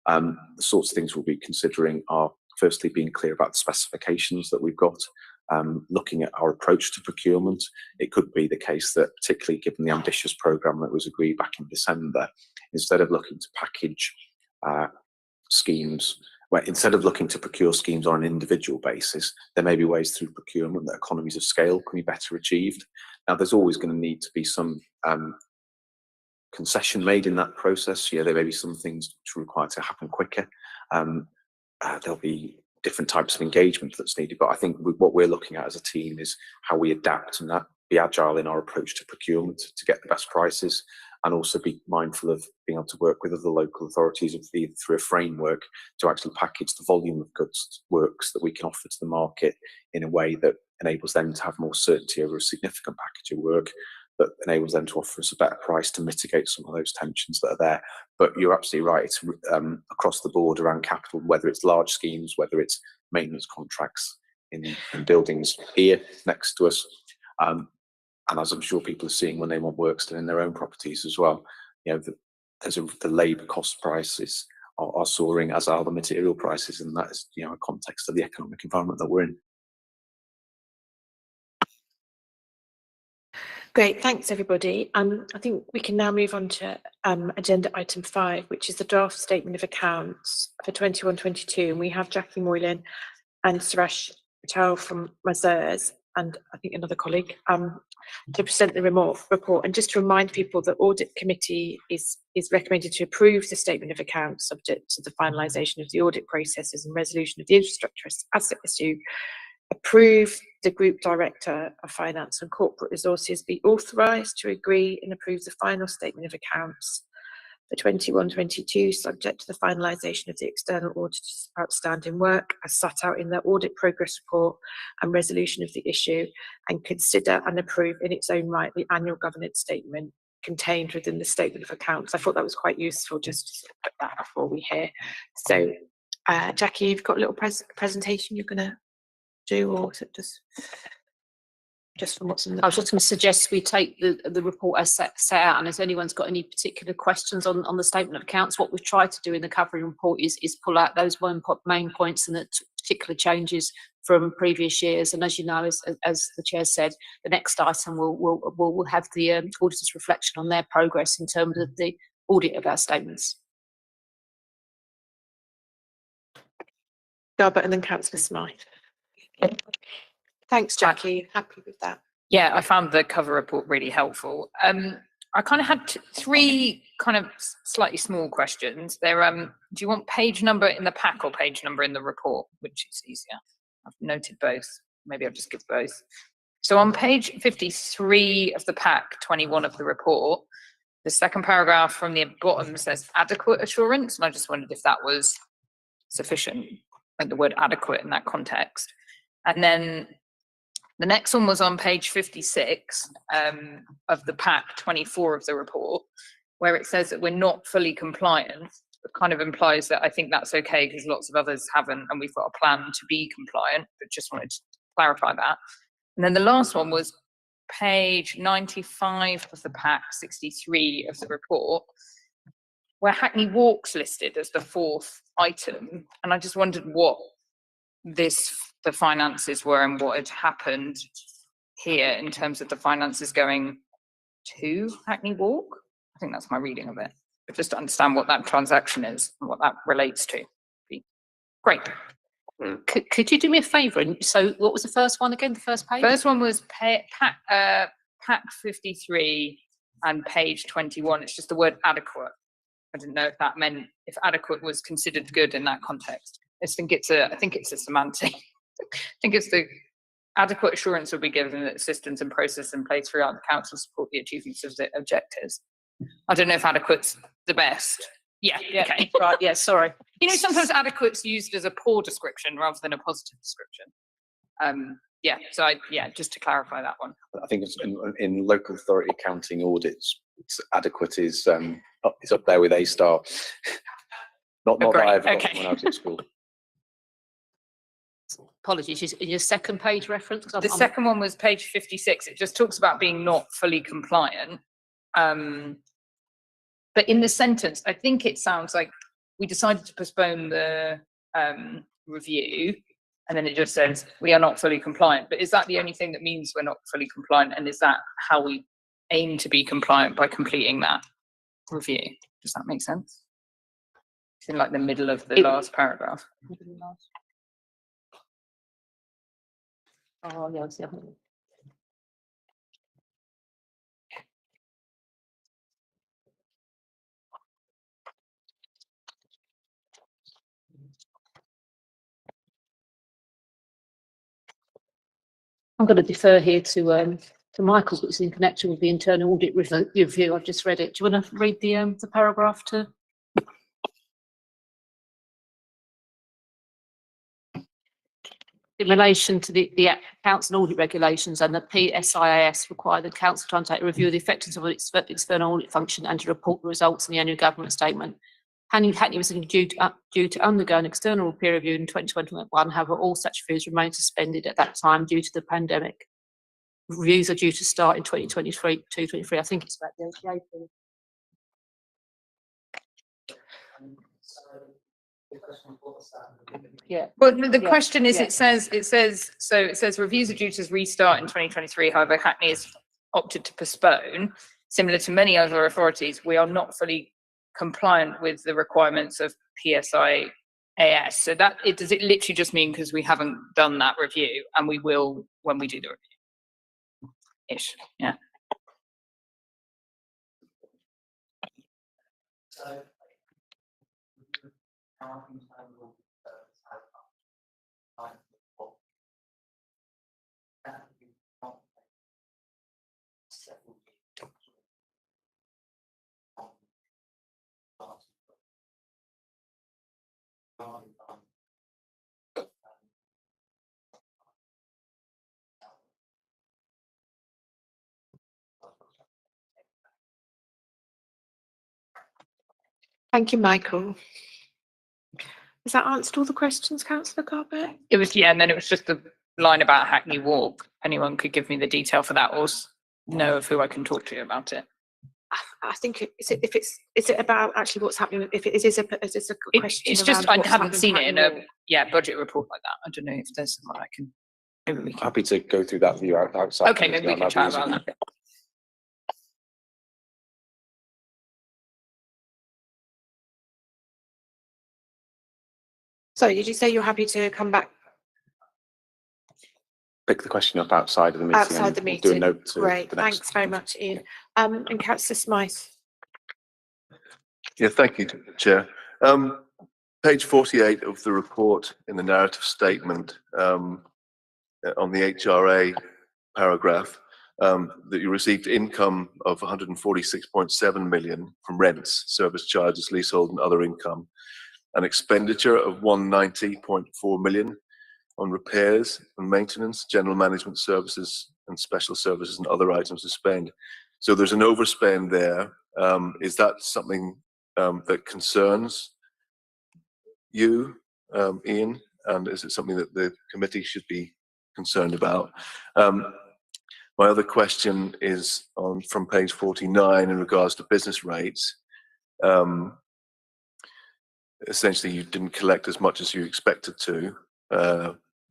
S5: the sorts of things we'll be considering are firstly being clear about the specifications that we've got, looking at our approach to procurement. It could be the case that, particularly given the ambitious programme that was agreed back in December, instead of looking to package schemes, instead of looking to procure schemes on an individual basis, there may be ways through procurement that economies of scale can be better achieved. Now, there's always going to need to be some concession made in that process. There may be some things which are required to happen quicker. There'll be different types of engagement that's needed, but I think what we're looking at as a team is how we adapt and be agile in our approach to procurement to get the best prices, and also be mindful of being able to work with other local authorities through a framework to actually package the volume of goods works that we can offer to the market in a way that enables them to have more certainty over a significant package of work, that enables them to offer us a better price to mitigate some of those tensions that are there. But you're absolutely right, it's across the board around capital, whether it's large schemes, whether it's maintenance contracts in buildings here next to us, and as I'm sure people are seeing when they want works done in their own properties as well. The labour cost prices are soaring, as are the material prices, and that is a context of the economic environment that we're in.
S1: Great, thanks everybody. I think we can now move on to agenda item 5, which is the draft statement of accounts for 21-22, and we have Jackie Moylan and Suresh Patel from Mazars, and I think another colleague, to present the report. And just to remind people, the Audit Committee is recommended to approve the statement of accounts subject to the finalisation of the audit processes and resolution of the infrastructure asset issue. Approve the Group Director of Finance and Corporate Resources be authorised to agree and approve the final statement of accounts for 21-22, subject to the finalisation of the external auditor's outstanding work as set out in their audit progress report and resolution of the issue, and consider and approve in its own right the annual governance statement contained within the statement of accounts. I thought that was quite useful just to put that before we hear. So, Jackie, you've got a little presentation you're going to do, or is it just from what's in the...
S8: I was just going to suggest we take the report as set out, and if anyone's got any particular questions on the statement of accounts, what we've tried to do in the covering report is pull out those main points and the particular changes from previous years. And as you know, as the Chair said, the next item will have the auditor's reflection on their progress in terms of the audit of our statements.
S1: Garbett and then Councillor Smythe. Thanks, Jackie. Happy with that?
S3: Yeah, I found the cover report really helpful. I kind of had three kind of slightly small questions. They're, do you want page number in the pack or page number in the report? Which is easier? I've noted both. Maybe I'll just give both. So on page 53 of the pack, 21 of the report, the second paragraph from the bottom says adequate assurance. And I just wondered if that was sufficient, like the word adequate in that context. And then the next one was on page 56 of the pack, 24 of the report, where it says that we're not fully compliant. It kind of implies that I think that's okay because lots of others haven't, and we've got a plan to be compliant, but just wanted to clarify that. And then the last one was page 95 of the pack, 63 of the report, where Hackney Walk's listed as the fourth item. And I just wondered what the finances were and what had happened here in terms of the finances going to Hackney Walk. I think that's my reading of it, but just to understand what that transaction is and what that relates to. Great.
S8: Could you do me a favour? So what was the first one again, the first page?
S3: First one was pack 53 and page 21. It's just the word adequate. I didn't know if that meant if adequate was considered good in that context. I think it's a semantic. I think it's the adequate assurance will be given that systems and processes in place throughout the council support the achievement of the objectives. I don't know if adequate's the best. Yeah, okay.
S8: Right, yeah, sorry.
S3: You know, sometimes adequate's used as a poor description rather than a positive description. Just to clarify that one.
S5: I think it's in local authority accounting audits, adequate is up there with A-star. Not that I ever got when I was at school.
S8: Apologies, your second page reference?
S3: The second one was page 56. It just talks about being not fully compliant. But in the sentence, I think it sounds like we decided to postpone the review, and then it just says we are not fully compliant. But is that the only thing that means we're not fully compliant? And is that how we aim to be compliant by completing that review? Does that make sense? It's in like the middle of the last paragraph.
S8: Oh, yeah, yeah. I'm going to defer here to Michael, because it's in connection with the internal audit review. I've just read it. Do you want to read the paragraph to? In relation to the accounts and audit regulations, and the PSIAS require the council to undertake a review of the effectiveness of its external audit function and to report the results in the annual government statement. Hackney was due to undergo an external peer review in 2021. However, all such reviews remained suspended at that time due to the pandemic. Reviews are due to start in 2023. I think it's about the LTA period. Yeah.
S3: Well, the question is, it says reviews are due to restart in 2023. However, Hackney has opted to postpone. Similar to many other authorities, we are not fully compliant with the requirements of PSIAS. So does it literally just mean because we haven't done that review, and we will when we do the review? Ish. Yeah.
S1: Thank you, Michael. Has that answered all the questions, Councillor Carpet?
S3: It was, yeah, and then it was just the line about Hackney Walk. Anyone could give me the detail for that, or know of who I can talk to about it.
S1: I think is it about actually what's happening? If it is a question,
S3: it's just I haven't seen it in a budget report like that. I don't know if there's someone I can. Maybe we can.
S5: Happy to go through that view outside.
S3: Okay, maybe we can chat about that.
S1: So, did you say you're happy to come back?
S5: Pick the question up outside of the meeting.
S1: Outside the meeting.
S5: Do a note to
S1: Great,
S5: the next.
S1: thanks very much, Ian. And Councillor Smythe.
S7: Yeah, thank you, Chair. Page 48 of the report in the narrative statement, on the HRA paragraph, that you received income of 146.7 million from rents, service charges, leasehold and other income, an expenditure of 190.4 million on repairs and maintenance, general management services and special services and other items to spend. So there's an overspend there. Is that something that concerns you, Ian? And is it something that the committee should be concerned about? My other question is from page 49 in regards to business rates. Essentially, you didn't collect as much as you expected to.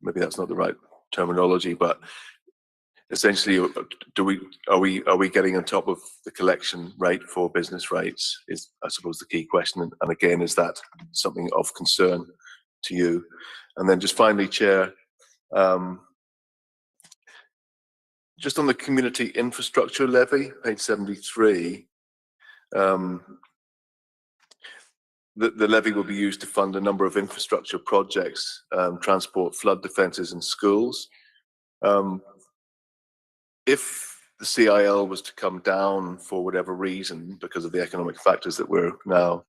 S7: Maybe that's not the right terminology, but essentially, are we getting on top of the collection rate for business rates? Is, I suppose, the key question. And again, is that something of concern to you? And then just finally, Chair, just on the community infrastructure levy, page 73, the levy will be used to fund a number of infrastructure projects, transport, flood defences and schools. If the CIL was to come down for whatever reason, because of the economic factors that we're now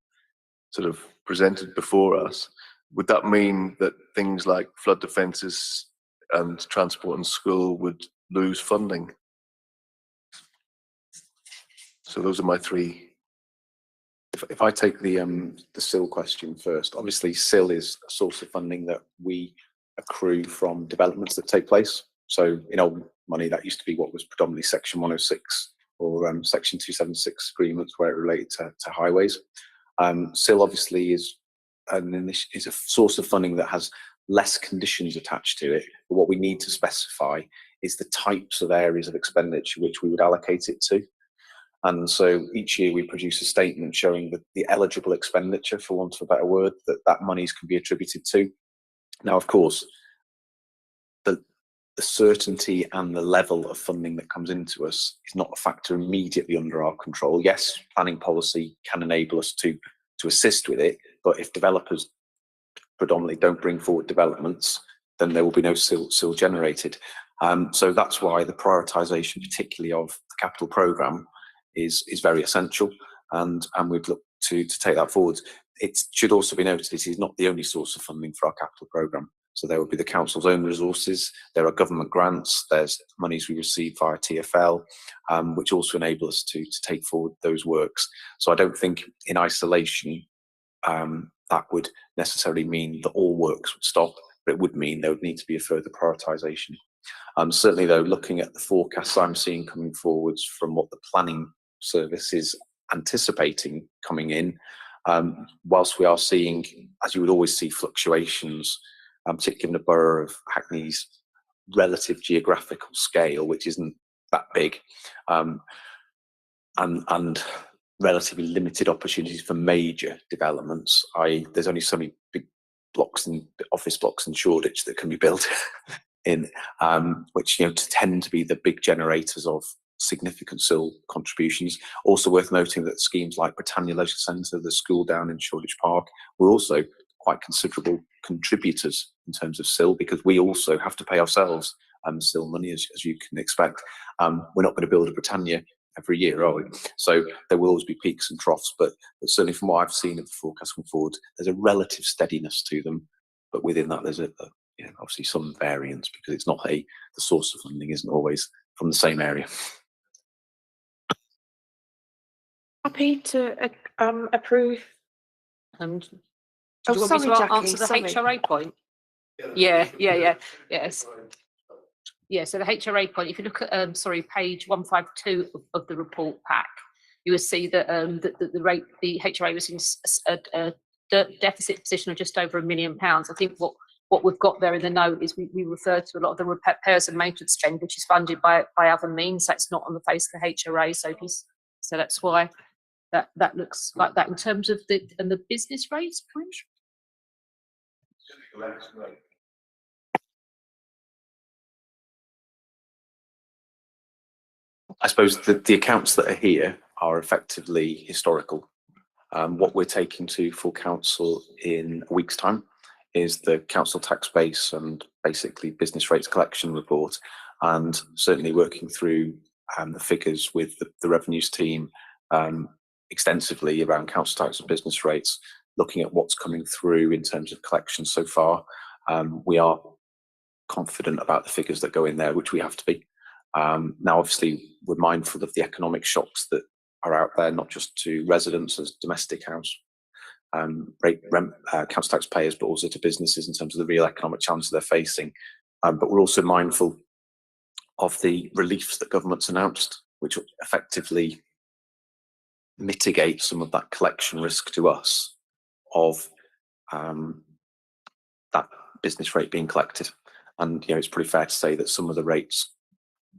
S7: sort of presented before us, would that mean that things like flood defences and transport and school would lose funding? So those are my three.
S9: If I take the SIL question first, obviously SIL is a source of funding that we accrue from developments that take place. So in old money, that used to be what was predominantly Section 106 or Section 276 agreements where it related to highways. SIL obviously is a source of funding that has less conditions attached to it. But what we need to specify is the types of areas of expenditure which we would allocate it to. And so each year we produce a statement showing the eligible expenditure, for want of a better word, that monies can be attributed to. Now, of course, the certainty and the level of funding that comes into us is not a factor immediately under our control. Yes, planning policy can enable us to assist with it, but if developers predominantly don't bring forward developments, then there will be no SIL generated. So that's why the prioritisation, particularly of the capital programme, is very essential, and we'd look to take that forward. It should also be noted this is not the only source of funding for our capital programme. So there will be the council's own resources, there are government grants, there's monies we receive via TfL, which also enable us to take forward those works. So I don't think in isolation that would necessarily mean that all works would stop, but it would mean there would need to be a further prioritisation. Certainly though, looking at the forecasts I'm seeing coming forwards from what the planning service is anticipating coming in, whilst we are seeing, as you would always see, fluctuations, particularly in the borough of Hackney's relative geographical scale, which isn't that big, and relatively limited opportunities for major developments. There's only so many big blocks and office blocks in Shoreditch that can be built in, which tend to be the big generators of significant SIL contributions. Also worth noting that schemes like Britannia Leisure Centre, the school down in Shoreditch Park, were also quite considerable contributors in terms of SIL, because we also have to pay ourselves SIL money, as you can expect. We're not going to build a Britannia every year, are we? So there will always be peaks and troughs, but certainly from what I've seen of the forecast going forward, there's a relative steadiness to them, but within that there's obviously some variance, because it's not the source of funding isn't always from the same area.
S1: Happy to approve.
S8: Do you want me to answer the HRA point? Yes. Yeah, so the HRA point, if you look at page 152 of the report pack, you will see that the HRA was in a deficit position of just over £1 million. I think what we've got there in the note is we refer to a lot of the repairs and maintenance spend, which is funded by other means. That's not on the face of the HRA. So that's why that looks like that in terms of the business rates.
S9: I suppose the accounts that are here are effectively historical. What we're taking to full council in a week's time is the council tax base and basically business rates collection report, and certainly working through the figures with the revenues team extensively around council tax and business rates, looking at what's coming through in terms of collection so far. We are confident about the figures that go in there, which we have to be. Now, obviously, we're mindful of the economic shocks that are out there, not just to residents as domestic house council tax payers, but also to businesses in terms of the real economic challenges they're facing. But we're also mindful of the reliefs that government's announced, which effectively mitigate some of that collection risk to us of that business rate being collected. And it's pretty fair to say that some of the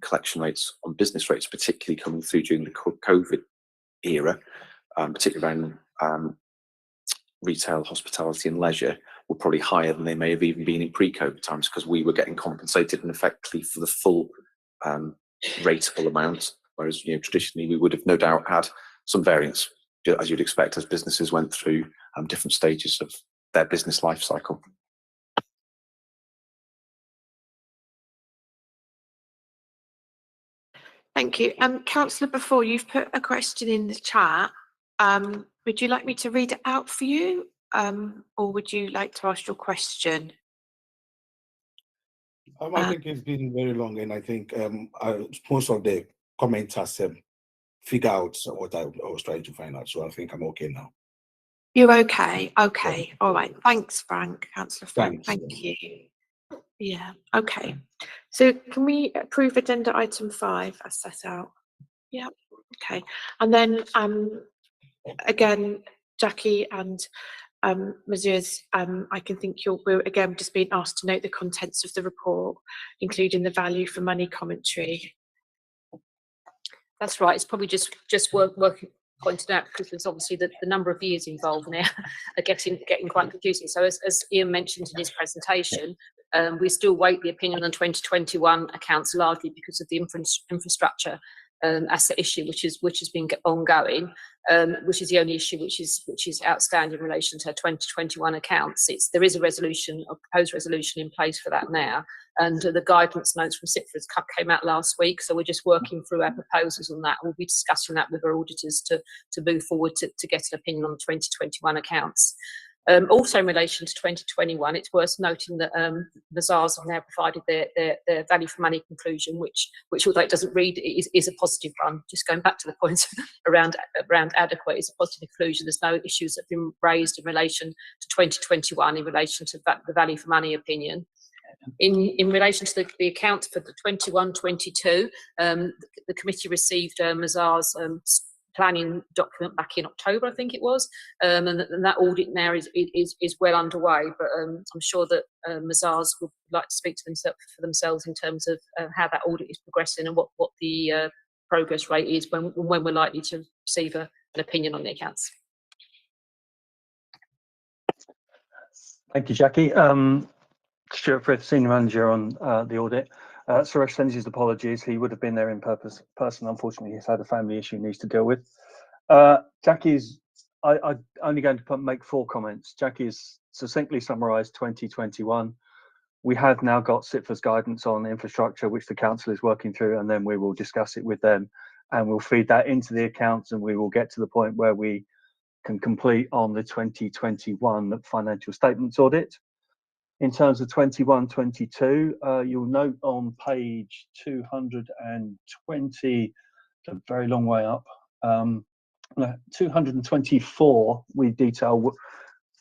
S9: collection rates on business rates, particularly coming through during the COVID era, particularly around retail, hospitality and leisure, were probably higher than they may have even been in pre-COVID times, because we were getting compensated and effectively for the full rateable amount, whereas traditionally we would have no doubt had some variance, as you'd expect, as businesses went through different stages of their business life cycle.
S1: Thank you. Councillor, before you've put a question in the chat, would you like me to read it out for you, or would you like to ask your question?
S10: I think it's been very long, and I think most of the commenters figure out what I was trying to find out. So I think I'm okay now.
S1: You're okay. Okay. All right. Thanks, Frank. Councillor Frank.
S10: Thanks.
S1: Thank you. Yeah. Okay. So can we approve agenda item 5 as set out? Yeah. Okay. And then again, Jackie and Messieurs, I can think we're again just being asked to note the contents of the report, including the value for money commentary.
S8: That's right. It's probably just worth pointing out, because there's obviously the number of years involved now are getting quite confusing. So as Ian mentioned in his presentation, we still wait the opinion on 2021 accounts, largely because of the infrastructure asset issue, which has been ongoing, which is the only issue which is outstanding in relation to 2021 accounts. There is a proposed resolution in place for that now, and the guidance notes from CIPFA's came out last week. So we're just working through our proposals on that. We'll be discussing that with our auditors to move forward to get an opinion on the 2021 accounts. Also in relation to 2021, it's worth noting that Mazars have now provided their value for money conclusion, which although it doesn't read, is a positive one. Just going back to the point around adequate, is a positive conclusion. There's no issues that have been raised in relation to 2021 in relation to the value for money opinion. In relation to the accounts for the 21-22, the committee received Mazars' planning document back in October, I think it was, and that audit now is well underway. But I'm sure that Mazars would like to speak to for themselves in terms of how that audit is progressing and what the progress rate is when we're likely to receive an opinion on the accounts.
S11: Thank you, Jackie. Stuart Frith, Senior Manager on the audit. Suresh sends his apologies. He would have been there in person. Unfortunately, he's had a family issue he needs to deal with. Jackie's, I'm only going to make 4 comments. Jackie's succinctly summarised 2021. We have now got CIPFA's guidance on infrastructure, which the council is working through, and then we will discuss it with them, and we'll feed that into the accounts, and we will get to the point where we can complete on the 2021 financial statements audit. In terms of 21-22, you'll note on page 220, a very long way up, 224, we detail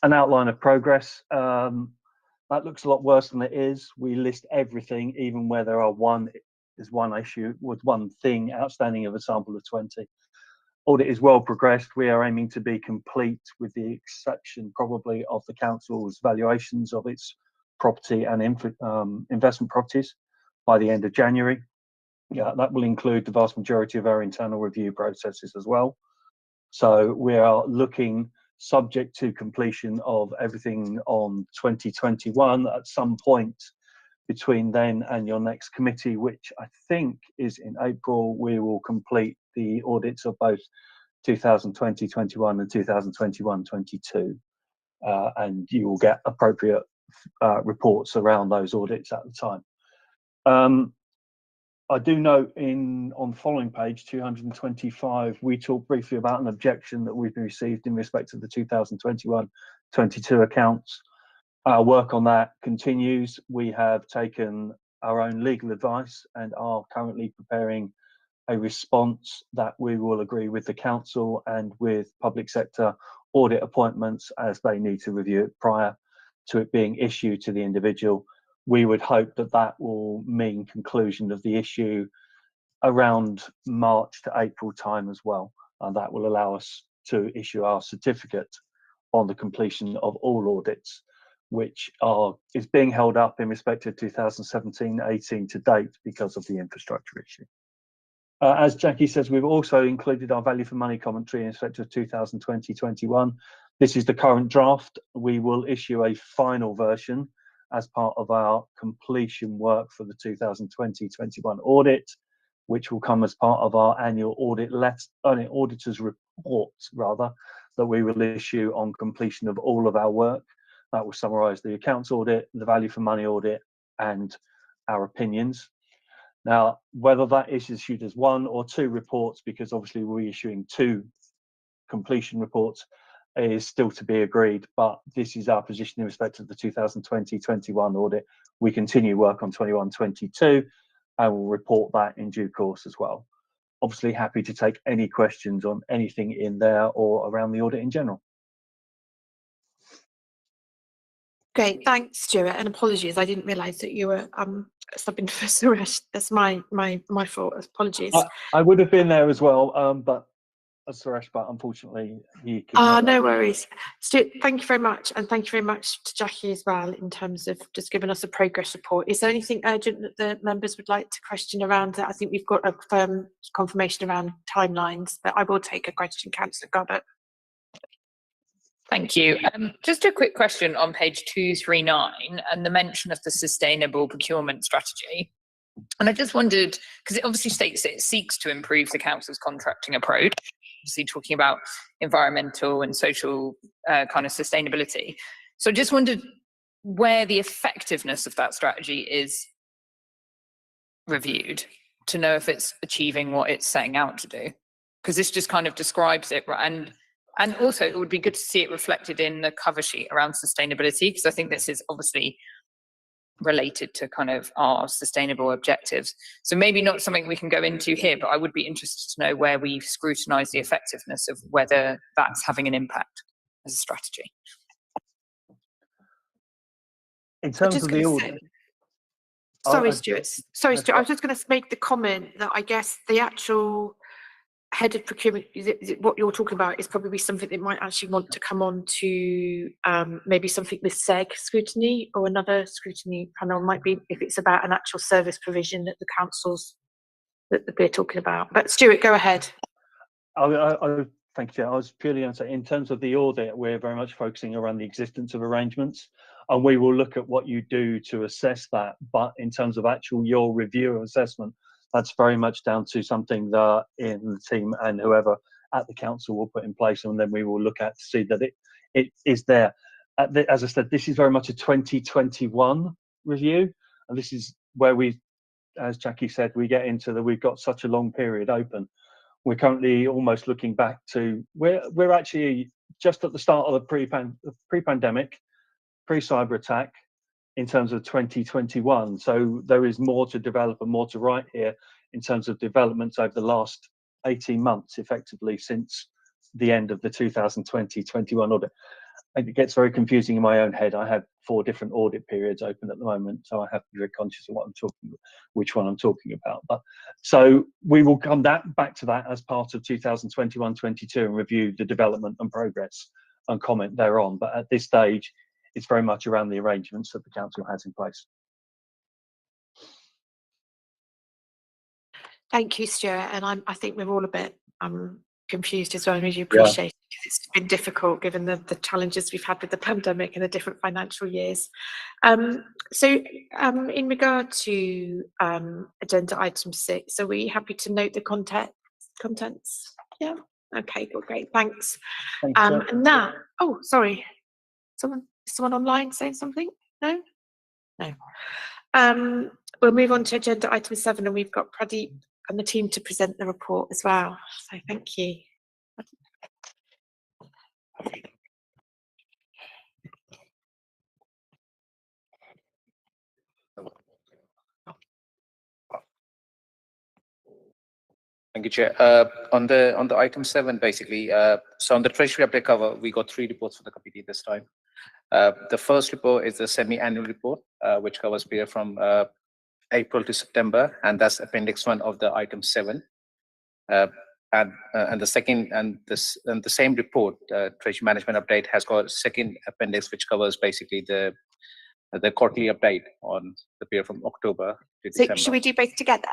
S11: an outline of progress. That looks a lot worse than it is. We list everything, even where there are one issue with one thing outstanding of a sample of 20. Audit is well progressed. We are aiming to be complete, with the exception probably of the council's valuations of its property and investment properties by the end of January. Yeah, that will include the vast majority of our internal review processes as well. So we are looking, subject to completion of everything on 2021 at some point between then and your next committee, which I think is in April, we will complete the audits of both 2020-21 and 2021-22. And you will get appropriate reports around those audits at the time. I do note on the following page, 225, we talk briefly about an objection that we've received in respect of the 2021-22 accounts. Our work on that continues. We have taken our own legal advice and are currently preparing a response that we will agree with the council and with public sector audit appointments as they need to review it prior to it being issued to the individual. We would hope that that will mean conclusion of the issue around March to April time as well. And that will allow us to issue our certificate on the completion of all audits, which is being held up in respect of 2017-18 to date because of the infrastructure issue. As Jackie says, we've also included our value for money commentary in respect of 2020-21. This is the current draft. We will issue a final version as part of our completion work for the 2020-21 audit, which will come as part of our annual auditor's report, that we will issue on completion of all of our work. That will summarise the accounts audit, the value for money audit, and our opinions. Now, whether that is issued as 1 or 2 reports, because obviously we're issuing 2 completion reports, is still to be agreed, but this is our position in respect of the 2020-21 audit. We continue work on 21-22 and will report that in due course as well. Obviously happy to take any questions on anything in there or around the audit in general.
S1: Great, thanks, Stuart, and apologies, I didn't realise that you were subbing for Suresh. That's my fault. Apologies.
S11: I would have been there as well, but Suresh, but unfortunately he could not.
S1: No worries. Stuart, thank you very much, and thank you very much to Jackie as well in terms of just giving us a progress report. Is there anything urgent that the members would like to question around that? I think we've got a firm confirmation around timelines, but I will take a question, Councillor Goddard.
S3: Thank you. Just a quick question on page 239 and the mention of the sustainable procurement strategy. And I just wondered, because it obviously states that it seeks to improve the council's contracting approach, obviously talking about environmental and social kind of sustainability. So I just wondered where the effectiveness of that strategy is reviewed to know if it's achieving what it's setting out to do. Because this just kind of describes it, and also it would be good to see it reflected in the cover sheet around sustainability, because I think this is obviously related to kind of our sustainable objectives. So maybe not something we can go into here, but I would be interested to know where we've scrutinised the effectiveness of whether that's having an impact as a strategy.
S11: In terms of the audit.
S1: Sorry, Stuart. Sorry, Stuart. I was just going to make the comment that I guess the actual head of procurement, what you're talking about is probably something that might actually want to come on to maybe something with SEG scrutiny, or another scrutiny panel might be if it's about an actual service provision that the councils that we're talking about. But Stuart, go ahead.
S11: Thank you. I was purely going to say, in terms of the audit, we're very much focusing around the existence of arrangements, and we will look at what you do to assess that. But in terms of actual your review and assessment, that's very much down to something that in the team and whoever at the council will put in place, and then we will look at to see that it is there. As I said, this is very much a 2021 review, and this is where we, as Jackie said, we get into we've got such a long period open. We're currently almost looking back to we're actually just at the start of the pre-pandemic, pre-cyber attack, in terms of 2021. So there is more to develop and more to write here in terms of developments over the last 18 months, effectively, since the end of the 2020-21 audit. And it gets very confusing in my own head. I have 4 different audit periods open at the moment, so I have to be very conscious of which one I'm talking about. But so we will come back to that as part of 2021-22 and review the development and progress and comment thereon. But at this stage, it's very much around the arrangements that the council has in place.
S1: Thank you, Stuart. And I think we're all a bit confused as well, and we do appreciate it, because it's been difficult given the challenges we've had with the pandemic and the different financial years. In regard to agenda item 6, are we happy to note the contents? Yeah. Okay, well, great, thanks.
S11: Thank you, Chair.
S1: And that, oh, sorry, someone online saying something? No? No. We'll move on to agenda item 7, and we've got Pradeep and the team to present the report as well. So thank you.
S12: Thank you, Chair. On the item 7, basically, so on the Treasury update cover, we got 3 reports for the committee this time. The first report is the semi-annual report, which covers period from April to September, and that's Appendix 1 of the item 7. And the second and the same report, Treasury Management Update, has got a second appendix which covers basically the quarterly update on the period from October to December.
S1: So should we do both together?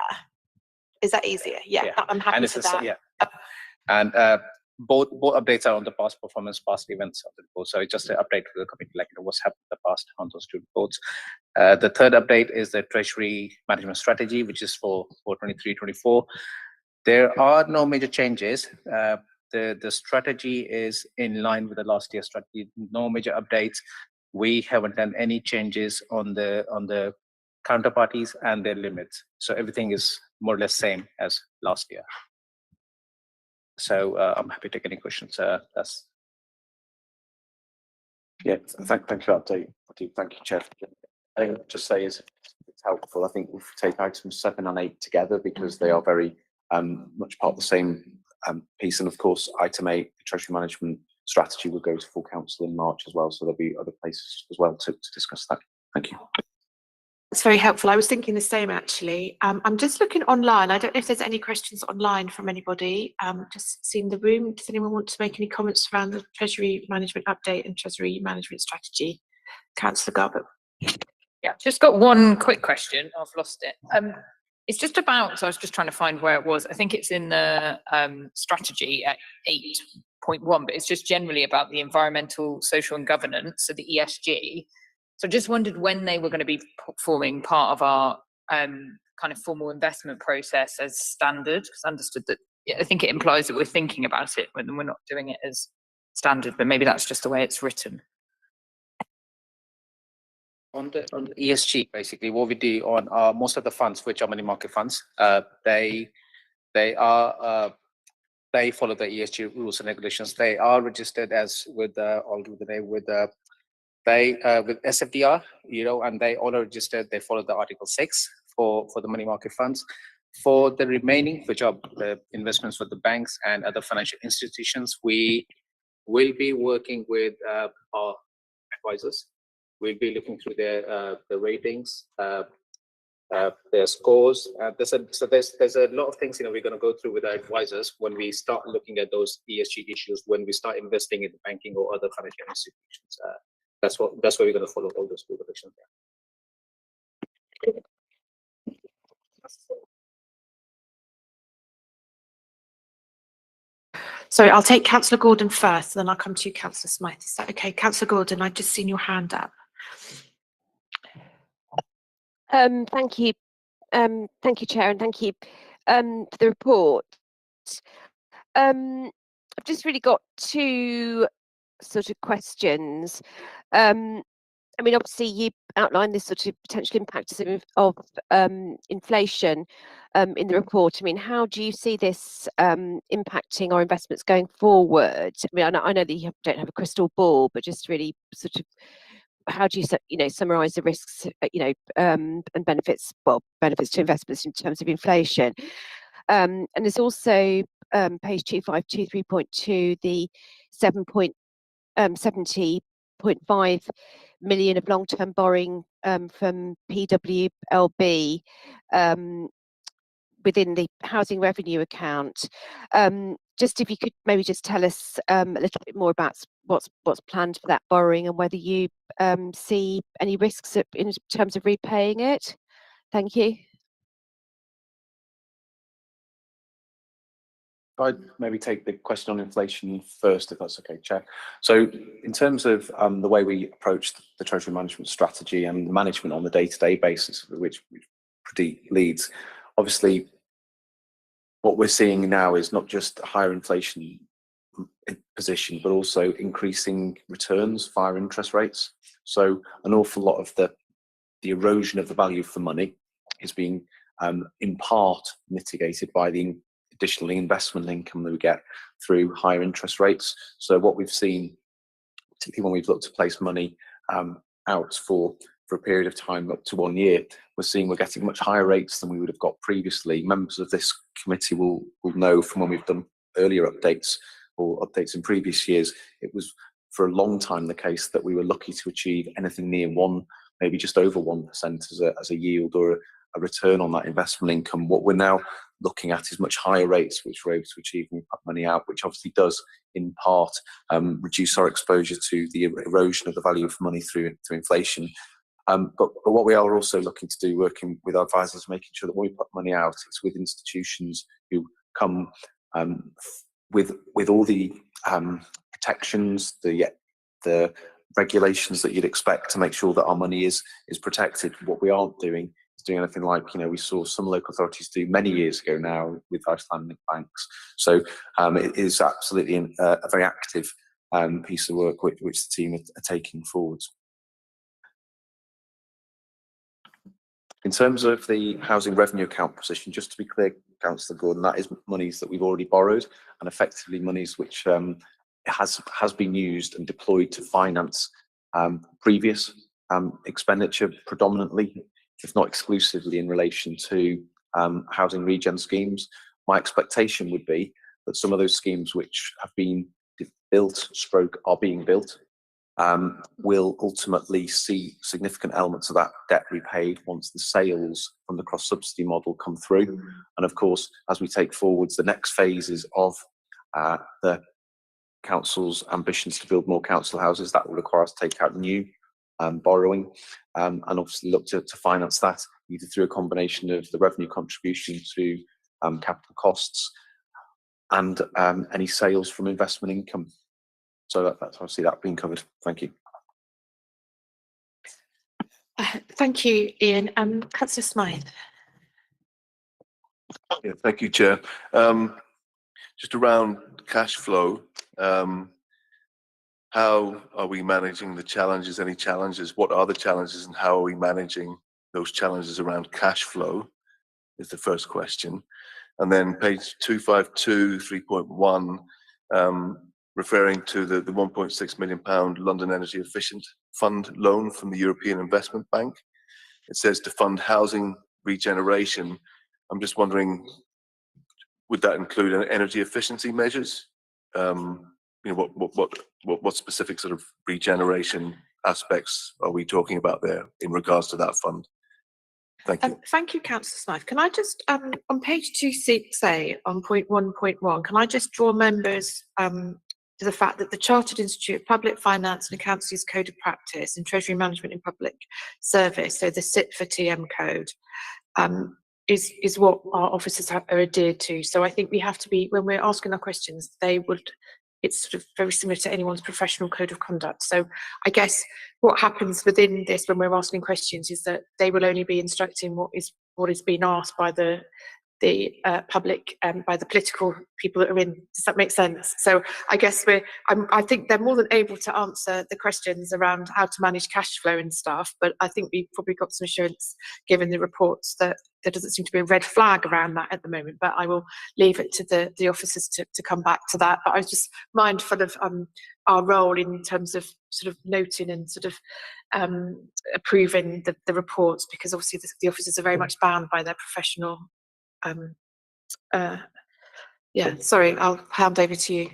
S1: Is that easier? Yeah. I'm happy with that.
S12: Yeah. And both updates are on the past performance, past events of the report. So it's just an update to the committee, like what's happened in the past on those 2 reports. The third update is the Treasury Management Strategy, which is for 23-24. There are no major changes. The strategy is in line with the last year's strategy. No major updates. We haven't done any changes on the counterparties and their limits. So everything is more or less same as last year. So I'm happy to take any questions. Thank
S9: you for that update. Thank you, Chair. I think I'll just say it's helpful. I think we'll take items 7 and 8 together because they are very much part of the same piece. And of course, item 8, the Treasury Management Strategy, will go to full council in March as well. So there'll be other places as well to discuss that. Thank you.
S1: It's very helpful. I was thinking the same, actually. I'm just looking online. I don't know if there's any questions online from anybody. Just seeing the room. Does anyone want to make any comments around the Treasury Management Update and Treasury Management Strategy? Councillor Garbutt.
S3: Yeah, just got one quick question. I've lost it. It's just about, so I was just trying to find where it was. I think it's in the strategy at 8.1, but it's just generally about the environmental, social and governance, so the ESG. So I just wondered when they were going to be forming part of our kind of formal investment process as standard, because I understood that, I think it implies that we're thinking about it when we're not doing it as standard, but maybe that's just the way it's written.
S12: On the ESG, basically, what we do on most of the funds, which are money market funds, they follow the ESG rules and regulations. They are registered as with SFDR, and they all are registered. They follow the Article 6 for the money market funds. For the remaining, which are the investments for the banks and other financial institutions, we will be working with our advisors. We'll be looking through their ratings, their scores. There's a lot of things we're going to go through with our advisors when we start looking at those ESG issues, when we start investing in banking or other financial institutions. That's why we're going to follow all those regulations.
S1: Sorry, I'll take Councillor Gordon first, and then I'll come to you, Councillor Smythe. Is that okay? Councillor Gordon, I've just seen your hand up.
S6: Thank you. Thank you, Chair, and thank you for the report. I've just really got 2 sort of questions. I mean, obviously, you outlined this sort of potential impacts of inflation in the report. I mean, how do you see this impacting our investments going forward? I mean, I know that you don't have a crystal ball, but just really sort of how do you summarise the risks, and benefits? Well, benefits to investments in terms of inflation. And there's also page 2523.2, the 70.5 million of long-term borrowing from PWLB within the housing revenue account. Just if you could maybe just tell us a little bit more about what's planned for that borrowing and whether you see any risks in terms of repaying it. Thank you.
S9: I'd maybe take the question on inflation first, if that's okay, Chair. So in terms of the way we approach the treasury management strategy and management on the day-to-day basis, which Pradeep leads, obviously what we're seeing now is not just a higher inflation position, but also increasing returns via interest rates. So an awful lot of the erosion of the value for money is being in part mitigated by the additional investment income that we get through higher interest rates. So what we've seen, particularly when we've looked to place money out for a period of time up to 1 year, we're getting much higher rates than we would have got previously. Members of this committee will know from when we've done earlier updates or updates in previous years, it was for a long time the case that we were lucky to achieve anything near 1%, maybe just over 1% as a yield or a return on that investment income. What we're now looking at is much higher rates, which we're able to achieve when we put money out, which obviously does in part reduce our exposure to the erosion of the value of money through inflation. But what we are also looking to do, working with our advisors, making sure that when we put money out, it's with institutions who come with all the protections, the regulations that you'd expect to make sure that our money is protected. What we aren't doing is doing anything like, we saw some local authorities do many years ago now with Icelandic banks. So it is absolutely a very active piece of work which the team are taking forward. In terms of the housing revenue account position, just to be clear, Councillor Gordon, that is monies that we've already borrowed and effectively monies which has been used and deployed to finance previous expenditure, predominantly, if not exclusively, in relation to housing regen schemes. My expectation would be that some of those schemes which have been built, are being built, will ultimately see significant elements of that debt repaid once the sales from the cross-subsidy model come through. And of course, as we take forwards the next phases of the council's ambitions to build more council houses, that will require us to take out new borrowing and obviously look to finance that either through a combination of the revenue contribution to capital costs and any sales from investment income. So that's obviously that being covered. Thank you.
S1: Thank you, Ian. Councillor Smythe.
S7: Yeah, thank you, Chair. Just around cash flow, how are we managing the challenges? Any challenges? What are the challenges, and how are we managing those challenges around cash flow? Is the first question. And then page 252, 3.1. Referring to the £1.6 million London Energy Efficient Fund loan from the European Investment Bank. It says to fund housing regeneration. I'm just wondering, would that include energy efficiency measures? What specific sort of regeneration aspects are we talking about there in regards to that fund? Thank you.
S1: Thank you, Councillor Smythe. Can I just, on page 268, on point 1.1, can I just draw members to the fact that the Chartered Institute of Public Finance and Accountancy's Code of Practice and Treasury Management in Public Service, so the SIT for TM code, is what our officers are adhered to. So I think we have to be, when we're asking our questions, it's sort of very similar to anyone's professional code of conduct. So I guess what happens within this when we're asking questions is that they will only be instructing what is being asked by the public and by the political people that are in. Does that make sense? So I guess I think they're more than able to answer the questions around how to manage cash flow and stuff, but I think we've probably got some assurance given the reports that there doesn't seem to be a red flag around that at the moment, but I will leave it to the officers to come back to that. But I was just mindful of our role in terms of sort of noting and sort of approving the reports, because obviously the officers are very much bound by their professional sorry, I'll hand over to you.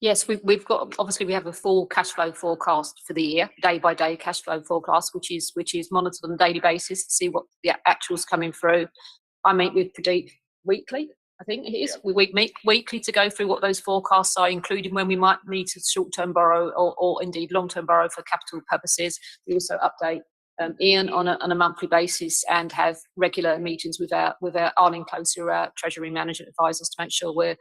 S8: Yes, we've got, obviously we have a full cash flow forecast for the year, day by day cash flow forecast, which is monitored on a daily basis to see what the actuals coming through. I meet with Pradeep weekly, I think it is. Yeah. We meet weekly to go through what those forecasts are, including when we might need to short-term borrow or indeed long-term borrow for capital purposes. We also update Ian on a monthly basis and have regular meetings with our Arlene Close, who are our Treasury Management Advisors, to make sure we're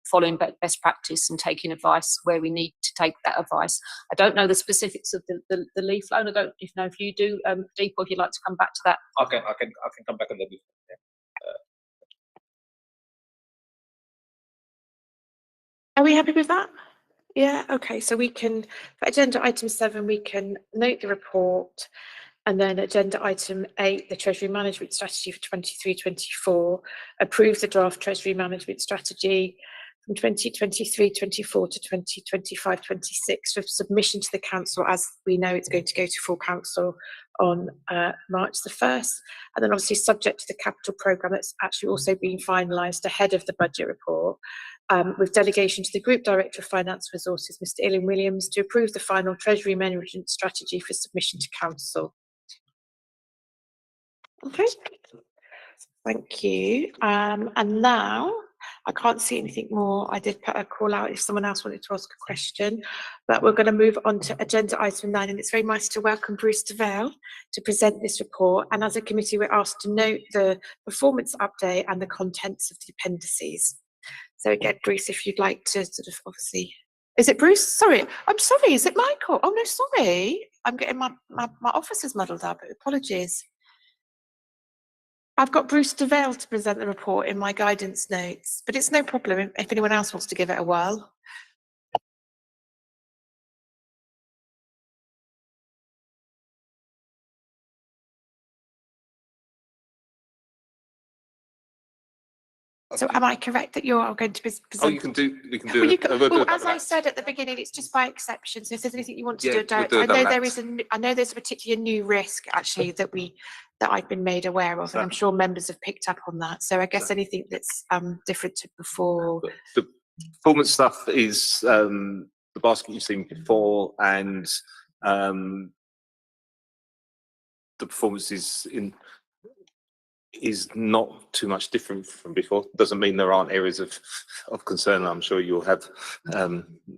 S8: following best practice and taking advice where we need to take that advice. I don't know the specifics of the leaf loan. I don't know if you do, Deep, or if you'd like to come back to that.
S12: I can come back on the leaf.
S1: Are we happy with that? Yeah, okay, so we can, for agenda item 7, we can note the report, and then agenda item 8, the Treasury Management Strategy for 23-24, approve the draft Treasury Management Strategy from 2023-24 to 2025-26 for submission to the Council. As we know, it's going to go to full Council on March the 1st, and then obviously subject to the capital programme that's actually also been finalised ahead of the budget report, with delegation to the Group Director of Finance Resources, Mr. Ian Williams, to approve the final Treasury Management Strategy for submission to Council. Okay, thank you. And now, I can't see anything more. I did put a call out if someone else wanted to ask a question, but we're going to move on to agenda item 9, and it's very nice to welcome Bruce DeVale to present this report. And as a committee, we're asked to note the performance update and the contents of the appendices. So again, Bruce, if you'd like to sort of obviously, is it Bruce? Sorry, I'm sorry, is it Michael? Oh no, sorry. I'm getting my officers muddled up, apologies. I've got Bruce DeVale to present the report in my guidance notes, but it's no problem if anyone else wants to give it a whirl. So am I correct that you're going to be
S7: Oh, we can do
S1: well,
S7: it.
S1: well, as I said at the beginning, it's just by exception. So if there's anything you want to do,
S7: we'll
S1: I know there is I know there's a particular new risk actually that I've been made aware of, and I'm sure members have picked up on that. So I guess anything that's different to before.
S13: The performance stuff is the basket you've seen before, and the performance is not too much different from before. Doesn't mean there aren't areas of concern. I'm sure you'll have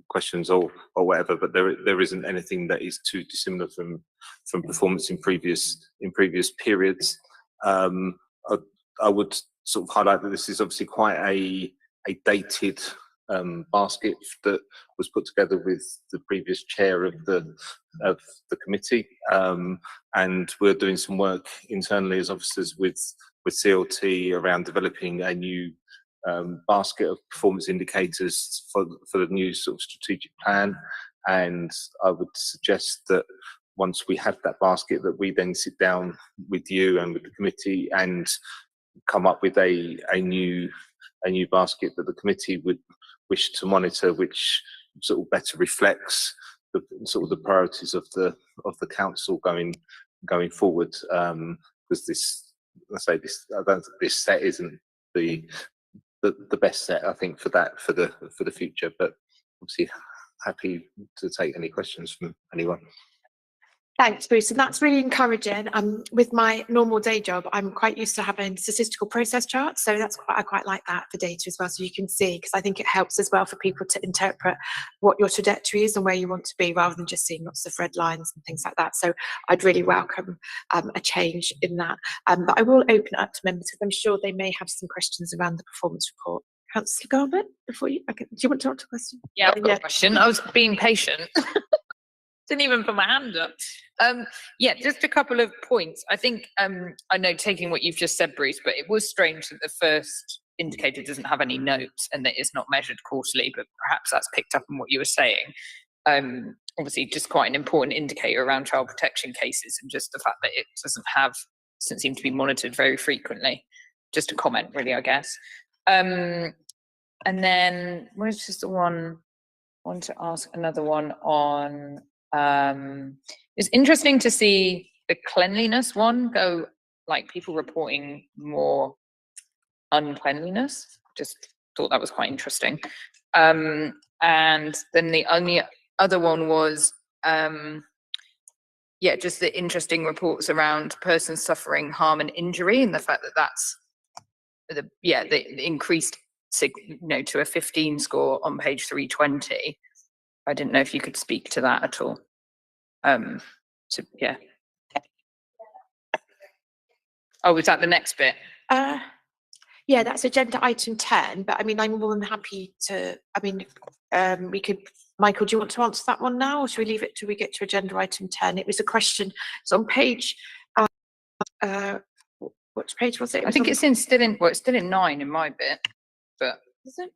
S13: questions or whatever, but there isn't anything that is too dissimilar from performance in previous periods. I would sort of highlight that this is obviously quite a dated basket that was put together with the previous chair of the committee, and we're doing some work internally as officers with CLT around developing a new basket of performance indicators for the new sort of strategic plan. And I would suggest that once we have that basket, that we then sit down with you and with the committee and come up with a new basket that the committee would wish to monitor, which sort of better reflects the sort of the priorities of the council going forward. Because this set isn't the best set, I think, for the future. But obviously, happy to take any questions from anyone.
S1: Thanks, Bruce, and that's really encouraging. With my normal day job, I'm quite used to having statistical process charts, so I quite like that for data as well, so you can see, because I think it helps as well for people to interpret what your trajectory is and where you want to be, rather than just seeing lots of red lines and things like that. So I'd really welcome a change in that. But I will open it up to members, because I'm sure they may have some questions around the performance report. Councillor Garbutt, before you, do you want to answer a question?
S3: Yeah, I've got a question. I was being patient. Didn't even put my hand up. Yeah, just a couple of points. I think I know, taking what you've just said, Bruce, but it was strange that the first indicator doesn't have any notes and that it's not measured quarterly, but perhaps that's picked up on what you were saying. Obviously, just quite an important indicator around child protection cases, and just the fact that it doesn't seem to be monitored very frequently. Just a comment, really, I guess. And then where's just the one? I want to ask another one on. It's interesting to see the cleanliness one go, like people reporting more uncleanliness. Just thought that was quite interesting. And then the only other one was, yeah, just the interesting reports around persons suffering harm and injury, and the fact that that's the increased, to a 15 score on page 320. I didn't know if you could speak to that at all. Yeah. Oh, was that the next bit?
S1: Yeah, that's agenda item 10, but I mean, I'm more than happy to, I mean, we could, Michael, do you want to answer that one now, or should we leave it till we get to agenda item 10? It was a question, it's on page, which page was it?
S3: I think it's still in 9 in my bit, but is it?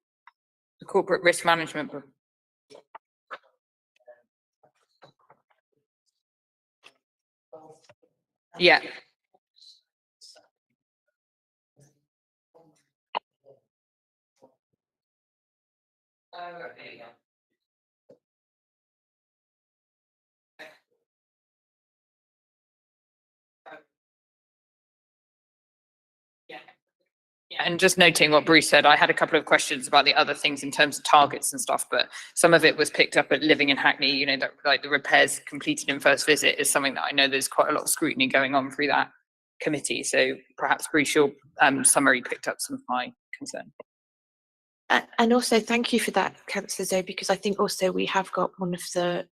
S3: The corporate risk management book. Yeah. Yeah, and just noting what Bruce said, I had a couple of questions about the other things in terms of targets and stuff, but some of it was picked up at Living in Hackney, you know, that like the repairs completed in first visit is something that I know there's quite a lot of scrutiny going on through that committee. So perhaps Bruce, your summary picked up some of my concern.
S1: And also thank you for that, Councillor Zoe, because I think also we have got one of the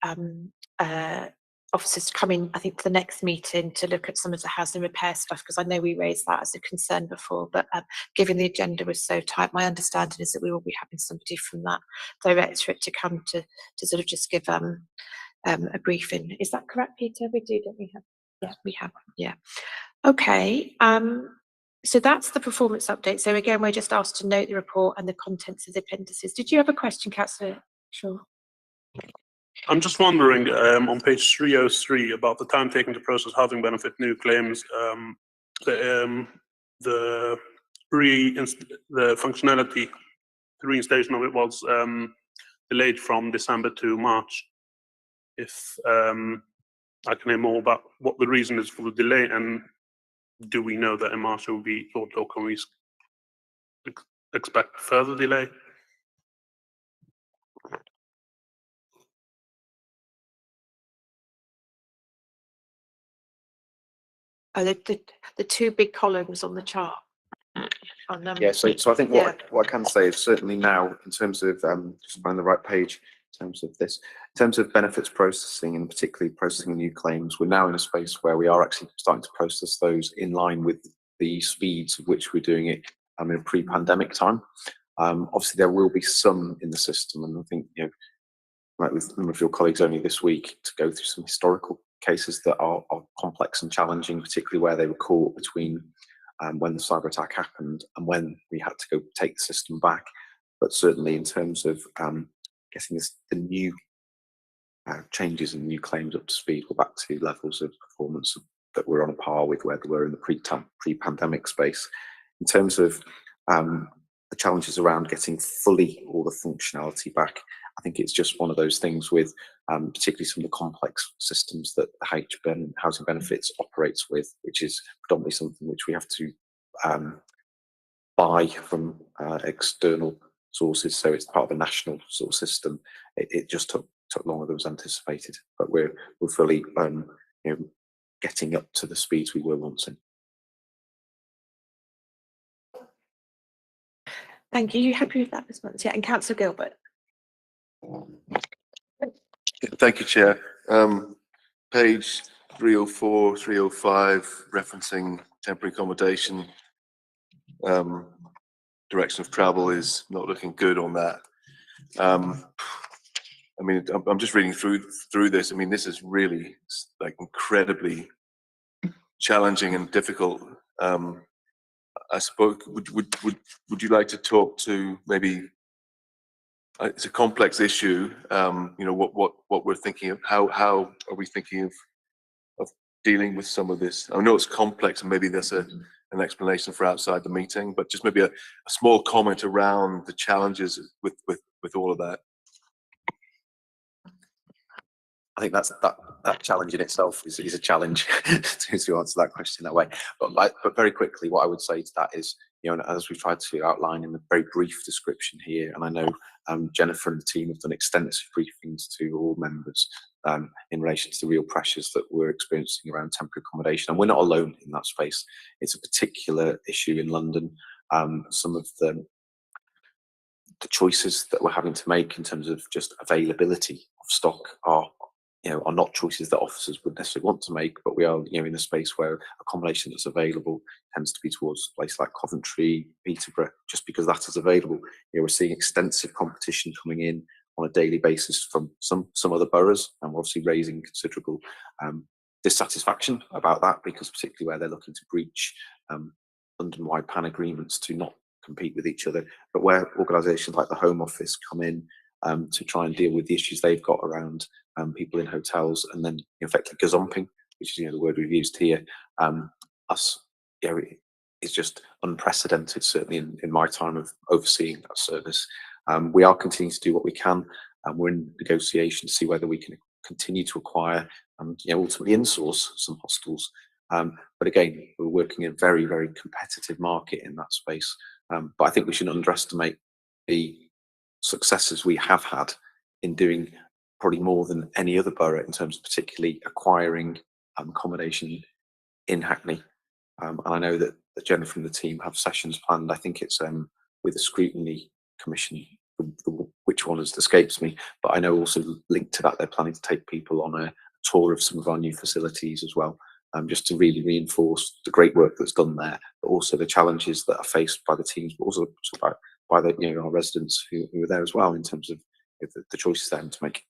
S1: officers to come in, I think, for the next meeting to look at some of the housing repair stuff, because I know we raised that as a concern before, but given the agenda was so tight, my understanding is that we will be having somebody from that directorate to come to sort of just give a briefing. Is that correct, Peter? We do, don't we? Yeah, we have. Yeah. Okay. So that's the performance update. So again, we're just asked to note the report and the contents of the appendices. Did you have a question, Councillor? Sure.
S14: I'm just wondering on page 303 about the time taken to process housing benefit new claims. The functionality, the reinstatement of it was delayed from December to March. If I can hear more about what the reason is for the delay, and do we know that in March it will be thought, or can we expect further delay?
S1: Oh, the two big columns on the chart.
S9: Yeah, so I think what I can say is certainly now, in terms of just find the right page, in terms of this, in terms of benefits processing and particularly processing new claims, we're now in a space where we are actually starting to process those in line with the speeds of which we're doing it in a pre-pandemic time. Obviously, there will be some in the system, and I think, you know, met with some of your colleagues only this week to go through some historical cases that are complex and challenging, particularly where they were caught between when the cyber attack happened and when we had to go take the system back. But certainly in terms of getting the new changes and new claims up to speed, we're back to levels of performance that we're on a par with where they were in the pre-pandemic space. In terms of the challenges around getting fully all the functionality back, I think it's just one of those things with particularly some of the complex systems that the housing benefits operates with, which is predominantly something which we have to buy from external sources. So it's part of a national sort of system. It just took longer than was anticipated, but we're fully you know, getting up to the speeds we were wanting.
S1: Thank you. You happy with that response? Yeah, and Councillor Gilbert.
S7: Thank you, Chair. Page 304, 305, referencing temporary accommodation. Direction of travel is not looking good on that. I mean, I'm just reading through this. I mean, this is really like incredibly challenging and difficult. I suppose, would you like to talk to maybe? It's a complex issue. You know, what we're thinking of. How are we thinking of dealing with some of this? I know it's complex, and maybe there's an explanation for outside the meeting, but just maybe a small comment around the challenges with all of that.
S9: I think that challenge in itself is a challenge to answer that question that way. But very quickly, what I would say to that is, you know, as we've tried to outline in the very brief description here, and I know Jennifer and the team have done extensive briefings to all members in relation to the real pressures that we're experiencing around temporary accommodation, and we're not alone in that space. It's a particular issue in London. Some of the choices that we're having to make in terms of just availability of stock are are not choices that officers would necessarily want to make, but we are, in a space where accommodation that's available tends to be towards a place like Coventry, Peterborough, just because that is available. We're seeing extensive competition coming in on a daily basis from some other boroughs, and we're obviously raising considerable dissatisfaction about that, because particularly where they're looking to breach London-wide PAN agreements to not compete with each other, but where organisations like the Home Office come in to try and deal with the issues they've got around people in hotels, and then effectively gazumping, which is the word we've used here. It's just unprecedented, certainly in my time of overseeing that service. We are continuing to do what we can, and we're in negotiation to see whether we can continue to acquire and ultimately insource some hostels. But again, we're working in a very, very competitive market in that space. But I think we shouldn't underestimate the successes we have had in doing probably more than any other borough in terms of particularly acquiring accommodation in Hackney. And I know that Jennifer and the team have sessions planned. I think it's with the Scrutiny Commission, which one escapes me, but I know also linked to that, they're planning to take people on a tour of some of our new facilities as well, just to really reinforce the great work that's done there, but also the challenges that are faced by the teams, but also by the our residents who are there as well, in terms of the choices they're having to make.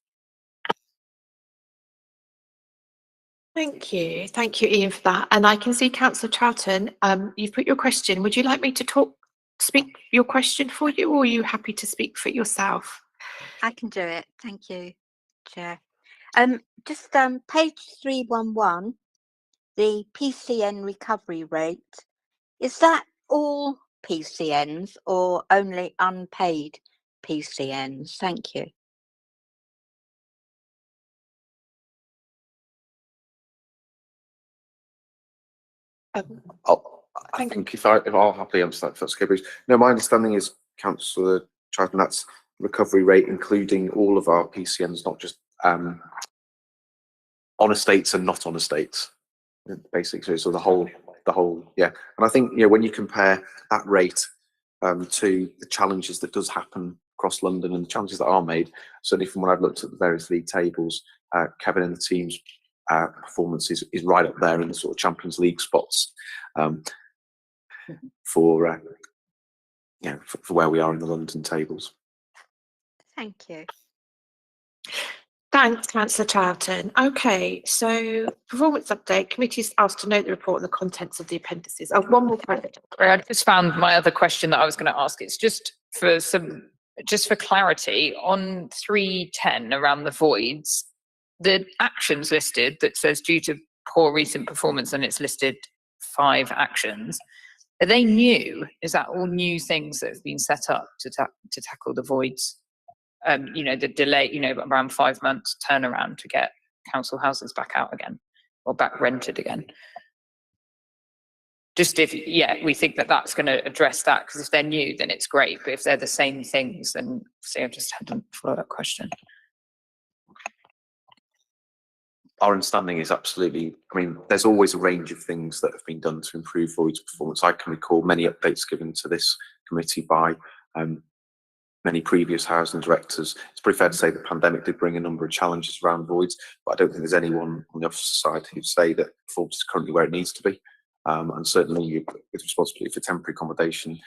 S1: Thank you, Ian, for that. And I can see Councillor Troughton, you've put your question. Would you like me to speak your question for you, or are you happy to speak for it yourself?
S15: I can do it. Thank you, Chair. Just page 311, the PCN recovery rate. Is that all PCNs or only unpaid PCNs? Thank you.
S9: I think if I'll happily answer that, if that's okay, Bruce. No, my understanding is, Councillor Troughton, that's recovery rate including all of our PCNs, not just on estates and not on estates, basically. So the whole, yeah. And I think when you compare that rate to the challenges that does happen across London and the challenges that are made, certainly from when I've looked at the various league tables, Kevin and the team's performance is right up there in the sort of Champions League spots for where we are in the London tables.
S15: Thank you.
S1: Thanks, Councillor Troughton. Okay, so performance update. Committee's asked to note the report and the contents of the appendices. Oh, one more question.
S3: I just found my other question that I was going to ask. It's just for clarity on 310 around the voids. The actions listed that says due to poor recent performance, and it's listed 5 actions. Are they new? Is that all new things that have been set up to tackle the voids? The delay, around 5 months turnaround to get council houses back out again or back rented again. Just we think that that's going to address that, because if they're new, then it's great. But if they're the same things, then I've just had a follow-up question.
S9: Our understanding is absolutely, there's always a range of things that have been done to improve voids performance. I can recall many updates given to this committee by many previous housing directors. It's pretty fair to say the pandemic did bring a number of challenges around voids, but I don't think there's anyone on the officer side who'd say that performance is currently where it needs to be. And certainly with responsibility for temporary accommodation,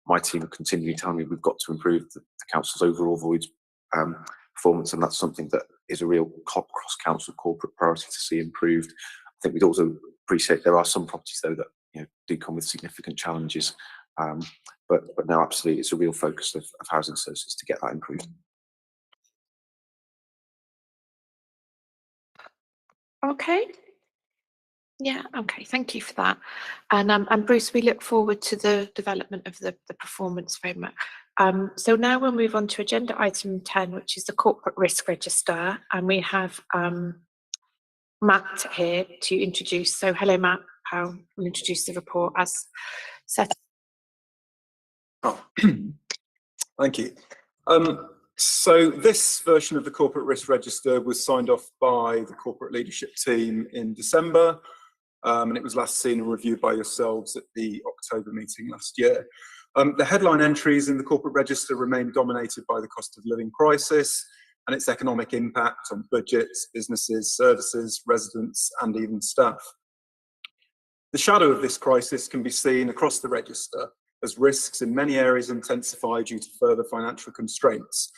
S9: my team are continually telling me we've got to improve the council's overall voids performance, and that's something that is a real cross-council corporate priority to see improved. I think we'd also appreciate there are some properties though that do come with significant challenges, but no, absolutely, it's a real focus of housing services to get that improved.
S1: Okay. Yeah, okay, thank you for that. And Bruce, we look forward to the development of the performance framework. So now we'll move on to agenda item 10, which is the corporate risk register. And we have Matt here to introduce. So hello, Matt. I'll introduce the report as set.
S16: Oh, thank you. So this version of the corporate risk register was signed off by the corporate leadership team in December, and it was last seen and reviewed by yourselves at the October meeting last year. The headline entries in the corporate register remain dominated by the cost of living crisis, and its economic impact on budgets, businesses, services, residents, and even staff. The shadow of this crisis can be seen across the register as risks in many areas intensify due to further financial constraints.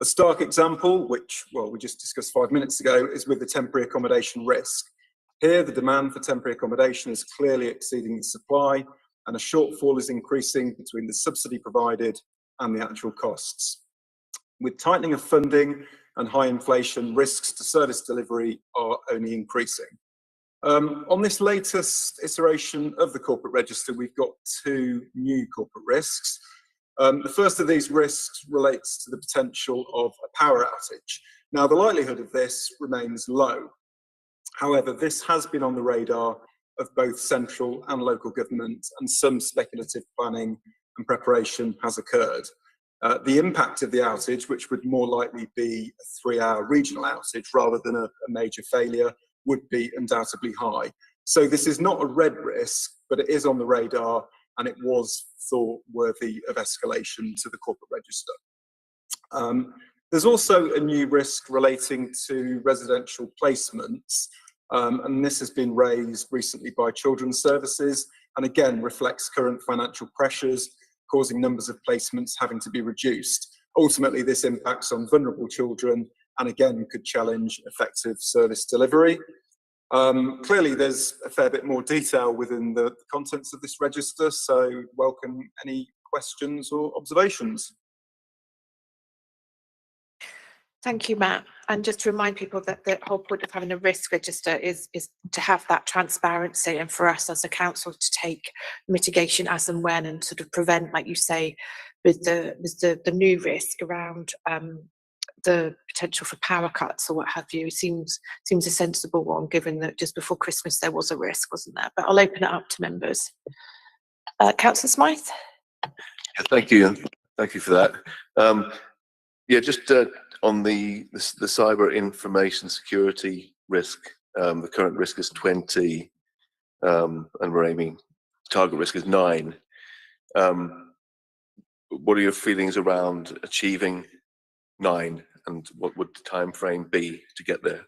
S16: A stark example, which, well, we just discussed 5 minutes ago, is with the temporary accommodation risk. Here, the demand for temporary accommodation is clearly exceeding the supply, and a shortfall is increasing between the subsidy provided and the actual costs. With tightening of funding and high inflation, risks to service delivery are only increasing. On this latest iteration of the corporate register, we've got 2 new corporate risks. The first of these risks relates to the potential of a power outage. Now, the likelihood of this remains low. However, this has been on the radar of both central and local government, and some speculative planning and preparation has occurred. The impact of the outage, which would more likely be a 3-hour regional outage rather than a major failure, would be undoubtedly high. So this is not a red risk, but it is on the radar, and it was thought worthy of escalation to the corporate register. There's also a new risk relating to residential placements, and this has been raised recently by Children's Services, and again reflects current financial pressures, causing numbers of placements having to be reduced. Ultimately, this impacts on vulnerable children, and again could challenge effective service delivery. Clearly, there's a fair bit more detail within the contents of this register, so welcome any questions or observations.
S1: Thank you, Matt. And just to remind people that the whole point of having a risk register is to have that transparency, and for us as a council to take mitigation as and when, and sort of prevent, like you say, with the new risk around the potential for power cuts or what have you. Seems a sensible one, given that just before Christmas there was a risk, wasn't there? But I'll open it up to members. Councillor Smythe.
S7: Yeah, thank you for that. Yeah, just on the cyber information security risk, the current risk is 20, and we're aiming target risk is 9. What are your feelings around achieving 9, and what would the time frame be to get there?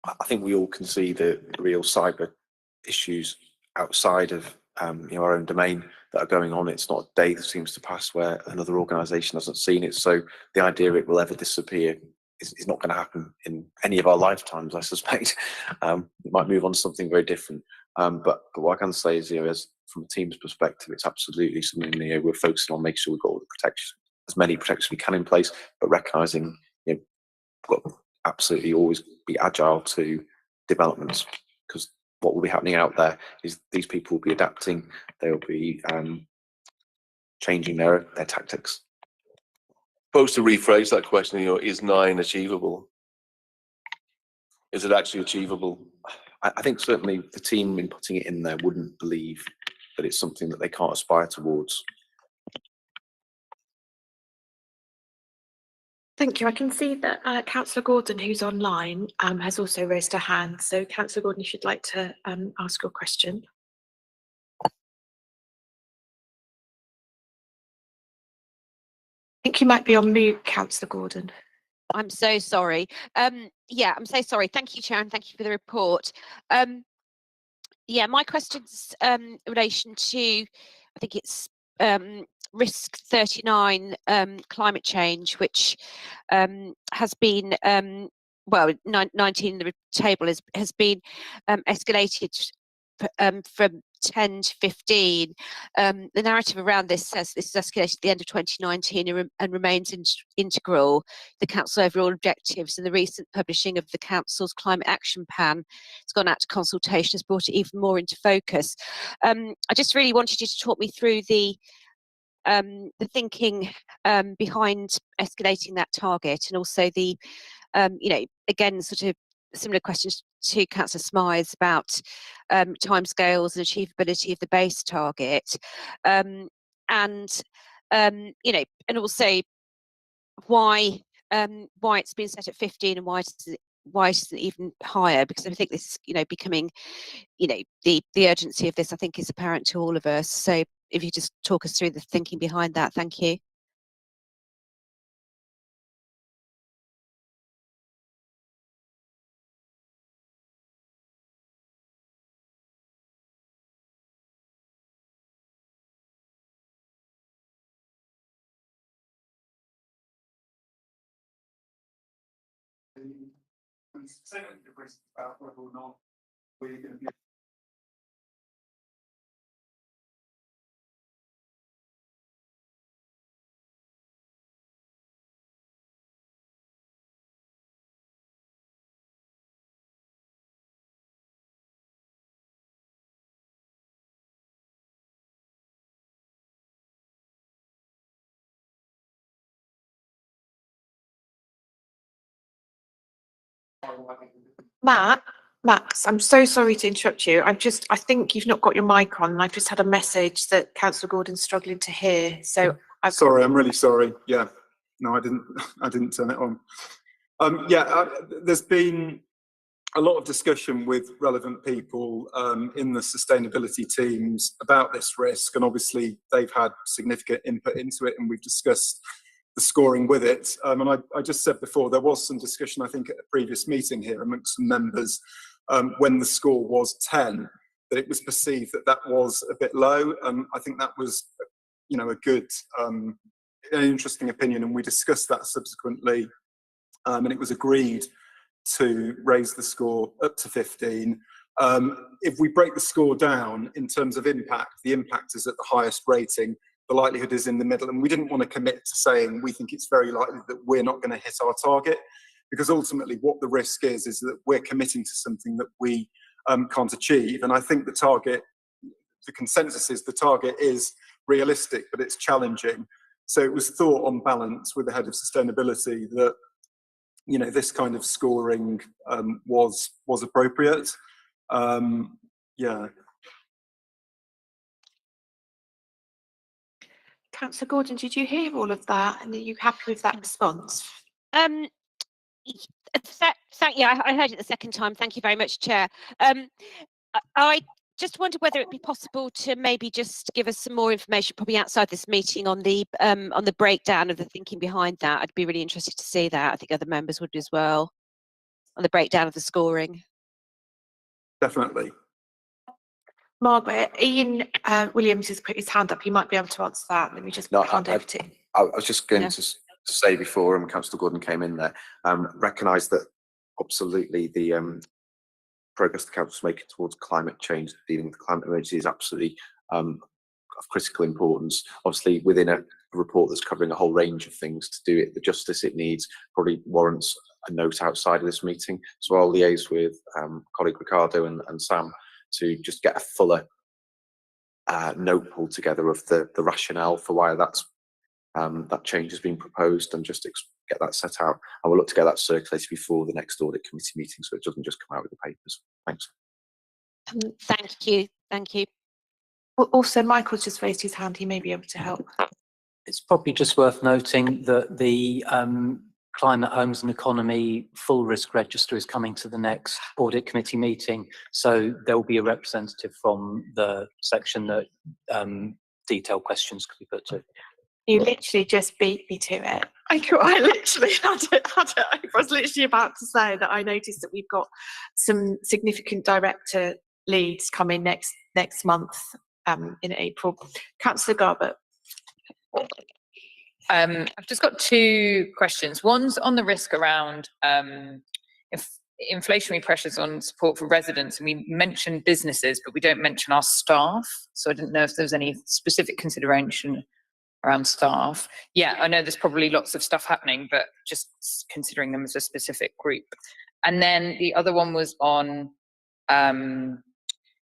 S9: I think we all can see the real cyber issues outside of our own domain that are going on. It's not a day that seems to pass where another organisation hasn't seen it. So the idea it will ever disappear is not going to happen in any of our lifetimes, I suspect. We might move on to something very different. But what I can say is, as from a team's perspective, it's absolutely something we're focusing on, making sure we've got all the protection, as many protections we can in place, but recognising we've got to absolutely always be agile to developments, because what will be happening out there is these people will be adapting, they'll be changing their tactics.
S7: Supposed to rephrase that question, is 9 achievable? Is it actually achievable?
S9: I think certainly the team in putting it in there wouldn't believe that it's something that they can't aspire towards.
S1: Thank you. I can see that Councillor Gordon, who's online, has also raised her hand. So Councillor Gordon, if you'd like to ask your question. I think you might be on mute, Councillor Gordon.
S6: I'm so sorry. Yeah, I'm so sorry. Thank you, Chair, and thank you for the report. Yeah, my question's in relation to, I think it's risk 39, climate change, which has been, well, 19 in the table has been escalated from 10 to 15. The narrative around this says this was escalated at the end of 2019 and remains integral. The Council overall objectives and the recent publishing of the Council's Climate Action Plan has gone out to consultation, has brought it even more into focus. I just really wanted you to talk me through the thinking behind escalating that target, and also the, again, sort of similar questions to Councillor Smythes about timescales and achievability of the base target, and also why it's been set at 15 and why it isn't even higher, because I think this is becoming, the urgency of this I think is apparent to all of us. So if you just talk us through the thinking behind that, thank you.
S1: Max, I'm so sorry to interrupt you. I think you've not got your mic on, and I've just had a message that Councillor Gordon's struggling to hear. So
S16: Sorry, I'm really sorry. Yeah, no, I didn't turn it on. There's been a lot of discussion with relevant people in the sustainability teams about this risk, and obviously they've had significant input into it, and we've discussed the scoring with it. And I just said before, there was some discussion, I think, at a previous meeting here amongst some members when the score was 10, that it was perceived that that was a bit low. I think that was, a good, an interesting opinion, and we discussed that subsequently, and it was agreed to raise the score up to 15. If we break the score down in terms of impact, the impact is at the highest rating, the likelihood is in the middle, and we didn't want to commit to saying we think it's very likely that we're not going to hit our target, because ultimately what the risk is that we're committing to something that we can't achieve. And I think the target, the consensus is the target is realistic, but it's challenging. So it was thought on balance with the head of sustainability that this kind of scoring was appropriate.
S1: Councillor Gordon, did you hear all of that, and are you happy with that response?
S6: Yeah, I heard it the second time. Thank you very much, Chair. I just wonder whether it'd be possible to maybe just give us some more information, probably outside this meeting, on the breakdown of the thinking behind that. I'd be really interested to see that. I think other members would as well, on the breakdown of the scoring.
S16: Definitely.
S1: Margaret, Ian Williams has put his hand up. He might be able to answer that. Let me just hand over to him.
S9: I was just going to say before Councillor Gordon came in there, recognise that absolutely the progress the council is making towards climate change, dealing with the climate emergency, is absolutely of critical importance. Obviously, within a report that's covering a whole range of things, to do it the justice it needs probably warrants a note outside of this meeting. So I'll liaise with colleague Ricardo and Sam to just get a fuller note pulled together of the rationale for why that change has been proposed, and just get that set out. I will look to get that circulated before the next audit committee meeting, so it doesn't just come out with the papers. Thanks.
S6: Thank you.
S1: Also, Michael's just raised his hand. He may be able to help.
S17: It's probably just worth noting that the Climate, Homes and Economy full risk register is coming to the next audit committee meeting, so there will be a representative from the section that detailed questions could be put to.
S1: You literally just beat me to it. I literally had it. I was literally about to say that I noticed that we've got some significant director leads coming next month in April. Councillor Garbutt.
S3: I've just got two questions. One's on the risk around if inflationary pressures on support for residents, and we mentioned businesses, but we don't mention our staff. So I didn't know if there's any specific consideration around staff. Yeah, I know there's probably lots of stuff happening, but just considering them as a specific group. And then the other one was on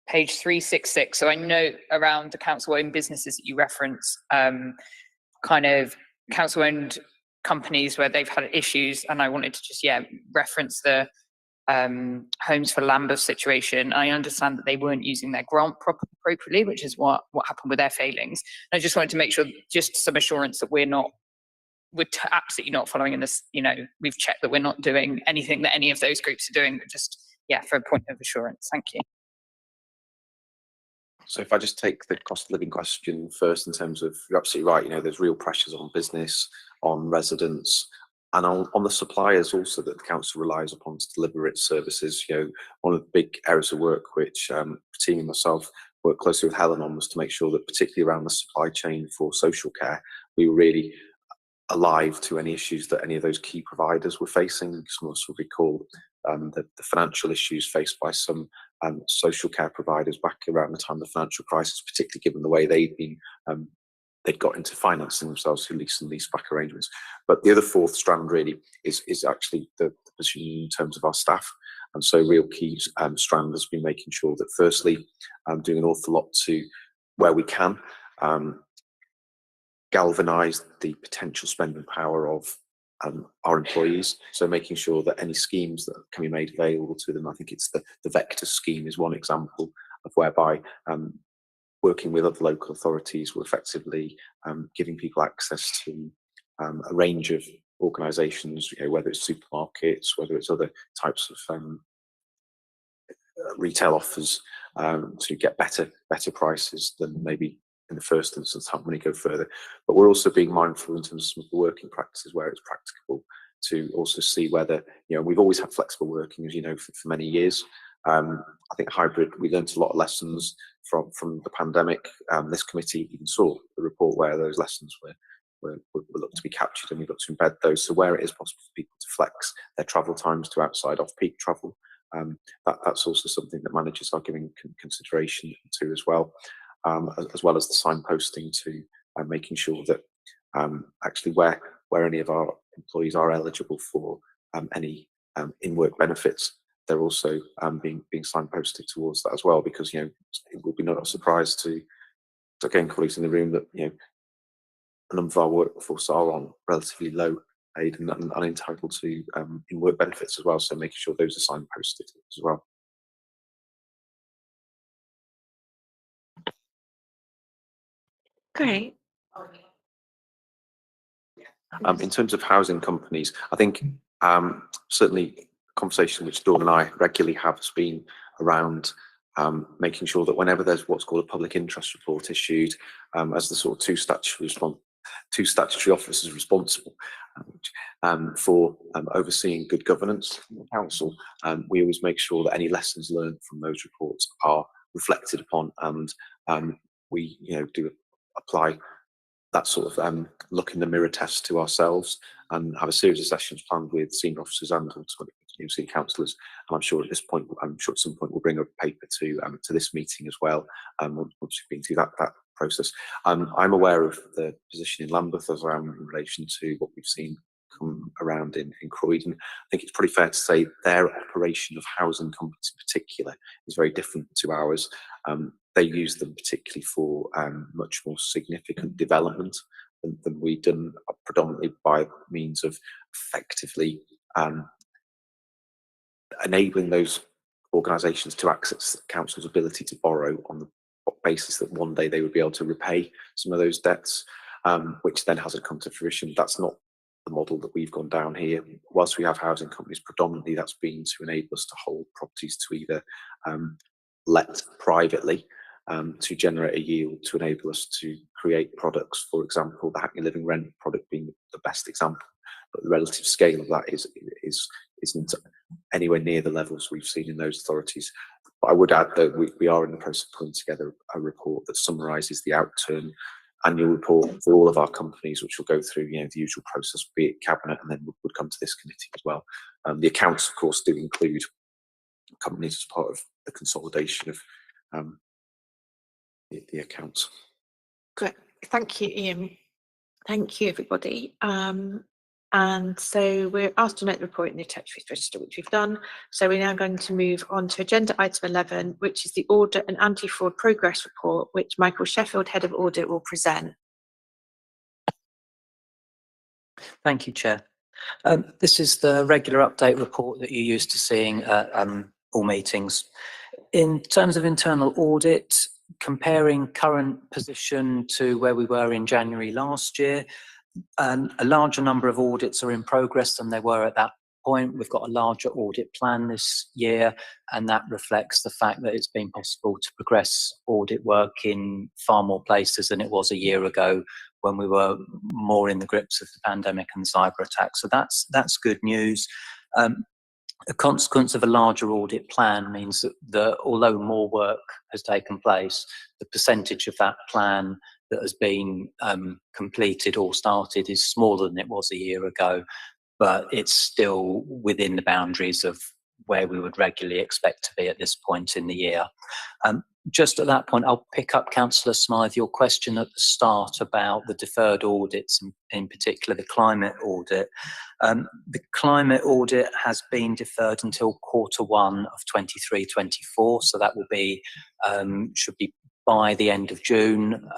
S3: page 366. So I know around the council-owned businesses that you reference, kind of council-owned companies where they've had issues, and I wanted to just reference the Homes for Lambeth situation. I understand that they weren't using their grant appropriately, which is what happened with their failings. And I just wanted to make sure, just some assurance that we're absolutely not following in this. We've checked that we're not doing anything that any of those groups are doing, but just for a point of assurance. Thank you.
S5: So if I just take the cost of living question first, in terms of, you're absolutely right, there's real pressures on business, on residents, and on the suppliers also that the council relies upon to deliver its services. One of the big areas of work which the team and myself worked closely with Helen on was to make sure that, particularly around the supply chain for social care, we were really alive to any issues that any of those key providers were facing. Some of us will recall the financial issues faced by some social care providers back around the time of the financial crisis, particularly given the way they'd got into financing themselves through lease and leaseback arrangements. But the other fourth strand really is actually the position in terms of our staff. And so real key strand has been making sure that, firstly, doing an awful lot to, where we can, galvanise the potential spending power of our employees. So making sure that any schemes that can be made available to them, I think it's the Vector scheme is one example of whereby working with other local authorities, we're effectively giving people access to a range of organisations, whether it's supermarkets, whether it's other types of retail offers, to get better prices than maybe in the first instance, how many go further. But we're also being mindful in terms of some of the working practices where it's practicable, to also see whether, we've always had flexible working, as you know, for many years. I think hybrid, we learned a lot of lessons from the pandemic. This committee even saw the report where those lessons were looked to be captured, and we've got to embed those. So where it is possible for people to flex their travel times to outside off-peak travel, that's also something that managers are giving consideration to as well. As well as the signposting to making sure that actually where any of our employees are eligible for any in-work benefits, they're also being signposted towards that as well, because it will be not a surprise to again colleagues in the room that a number of our workforce are on relatively low paid and entitled to in-work benefits as well. So making sure those are signposted as well.
S6: Great.
S5: In terms of housing companies, I think certainly a conversation which Dawn and I regularly have has been around making sure that whenever there's what's called a public interest report issued, as the sort of two statutory officers responsible for overseeing good governance in the council, we always make sure that any lessons learned from those reports are reflected upon, and we do apply that sort of look in the mirror test to ourselves, and have a series of sessions planned with senior officers and ultimately senior councillors. And I'm sure at some point we'll bring a paper to this meeting as well, once we've been through that process. I'm aware of the position in Lambeth as I am in relation to what we've seen come around in Croydon. I think it's pretty fair to say their operation of housing companies in particular is very different to ours. They use them particularly for much more significant development than we've done, predominantly by means of effectively enabling those organisations to access the council's ability to borrow on the basis that one day they would be able to repay some of those debts, which then hasn't come to fruition. That's not the model that we've gone down here. Whilst we have housing companies, predominantly that's been to enable us to hold properties to either let privately, to generate a yield, to enable us to create products. For example, the Hackney Living Rent product being the best example, but the relative scale of that isn't anywhere near the levels we've seen in those authorities. But I would add that we are in the process of putting together a report that summarises the outturn
S9: annual report for all of our companies, which will go through, the usual process, be it cabinet, and then would come to this committee as well. The accounts, of course, do include companies as part of the consolidation of the accounts.
S1: Great, thank you, Ian. Thank you, everybody. And so we're asked to note the report in the attached register, which we've done. So we're now going to move on to agenda item 11, which is the Audit and Anti-Fraud Progress Report, which Michael Sheffield, Head of Audit, will present.
S17: Thank you, Chair. This is the regular update report that you're used to seeing at all meetings. In terms of internal audit, comparing current position to where we were in January last year, a larger number of audits are in progress than they were at that point. We've got a larger audit plan this year, and that reflects the fact that it's been possible to progress audit work in far more places than it was a year ago when we were more in the grips of the pandemic and cyber attacks. So that's good news. A consequence of a larger audit plan means that although more work has taken place, the percentage of that plan that has been completed or started is smaller than it was a year ago, but it's still within the boundaries of where we would regularly expect to be at this point in the year. Just at that point, I'll pick up, Councillor Smythe, your question at the start about the deferred audits, in particular the climate audit. The climate audit has been deferred until Q1 of 23-24, so that will be should be by the end of June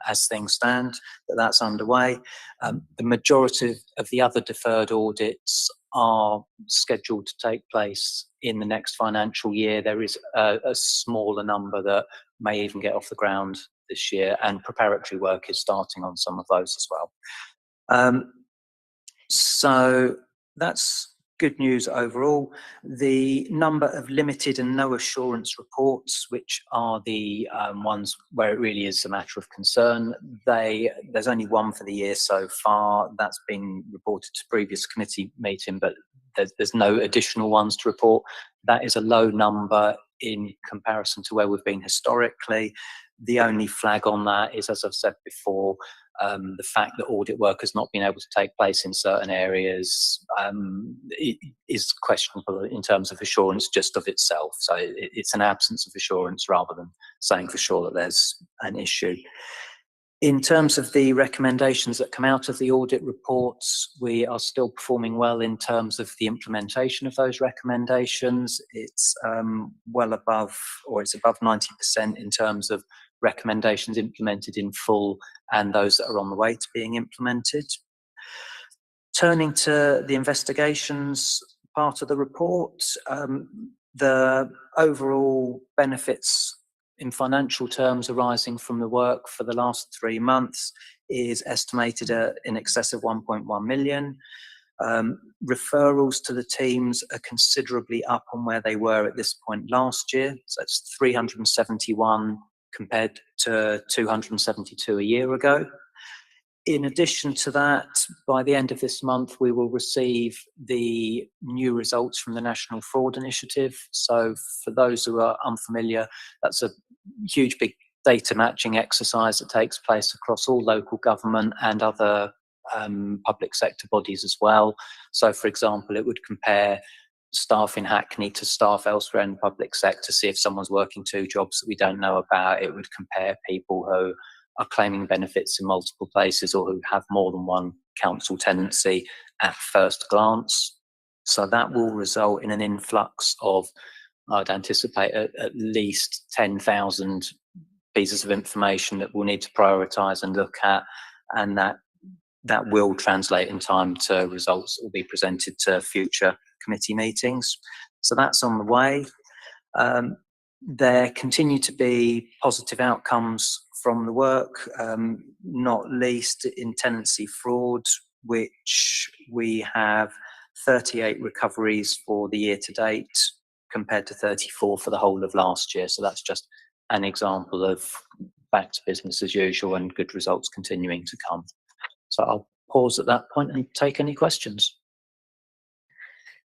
S17: as things stand, but that's underway. The majority of the other deferred audits are scheduled to take place in the next financial year. There is a smaller number that may even get off the ground this year, and preparatory work is starting on some of those as well. So that's good news overall. The number of limited and no assurance reports, which are the ones where it really is a matter of concern, there's only one for the year so far. That's been reported to previous committee meeting, but there's no additional ones to report. That is a low number in comparison to where we've been historically. The only flag on that is, as I've said before, the fact that audit work has not been able to take place in certain areas is questionable in terms of assurance just of itself. So it's an absence of assurance rather than saying for sure that there's an issue. In terms of the recommendations that come out of the audit reports, we are still performing well in terms of the implementation of those recommendations. It's well above, or it's above 90% in terms of recommendations implemented in full and those that are on the way to being implemented. Turning to the investigations part of the report, the overall benefits in financial terms arising from the work for the last 3 months is estimated at in excess of 1.1 million. Referrals to the teams are considerably up on where they were at this point last year. So it's 371 compared to 272 a year ago. In addition to that, by the end of this month, we will receive the new results from the National Fraud Initiative. So for those who are unfamiliar, that's a huge big data matching exercise that takes place across all local government and other public sector bodies as well. So for example, it would compare staff in Hackney to staff elsewhere in the public sector, see if someone's working 2 jobs that we don't know about. It would compare people who are claiming benefits in multiple places or who have more than one council tenancy at first glance. So that will result in an influx of, I'd anticipate, at least 10,000 pieces of information that we'll need to prioritise and look at, and that will translate in time to results that will be presented to future committee meetings. So that's on the way. There continue to be positive outcomes from the work, not least in tenancy fraud, which we have 38 recoveries for the year to date compared to 34 for the whole of last year. So that's just an example of back to business as usual and good results continuing to come. So I'll pause at that point and take any questions.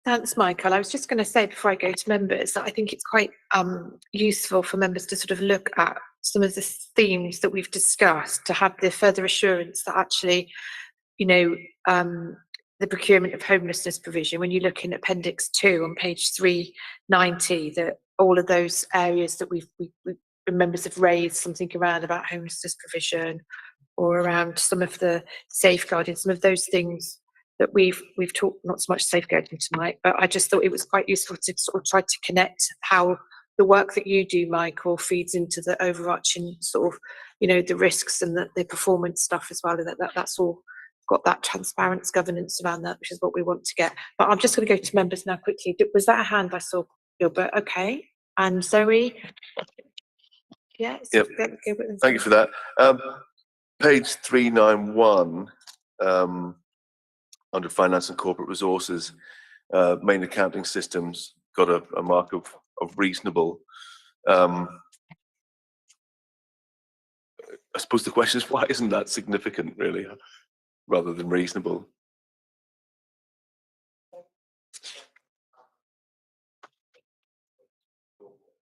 S1: Thanks, Michael. I was just going to say before I go to members that I think it's quite useful for members to sort of look at some of the themes that we've discussed, to have the further assurance that actually, you know, the procurement of homelessness provision, when you look in Appendix 2 on page 390, that all of those areas that we members have raised something around about homelessness provision, or around some of the safeguarding, some of those things that we've talked, not so much safeguarding tonight, but I just thought it was quite useful to sort of try to connect how the work that you do, Michael, feeds into the overarching sort of, you know, the risks and the performance stuff as well, and that's all got that transparency governance around that, which is what we want to get. But I'm just going to go to members now quickly. Was that a hand I saw, Gilbert? Okay. And Zoe? Yeah.
S7: Yep. Thank you for that. Page 391, under finance and corporate resources, main accounting systems got a mark of reasonable. I suppose the question is, why isn't that significant, really, rather than reasonable?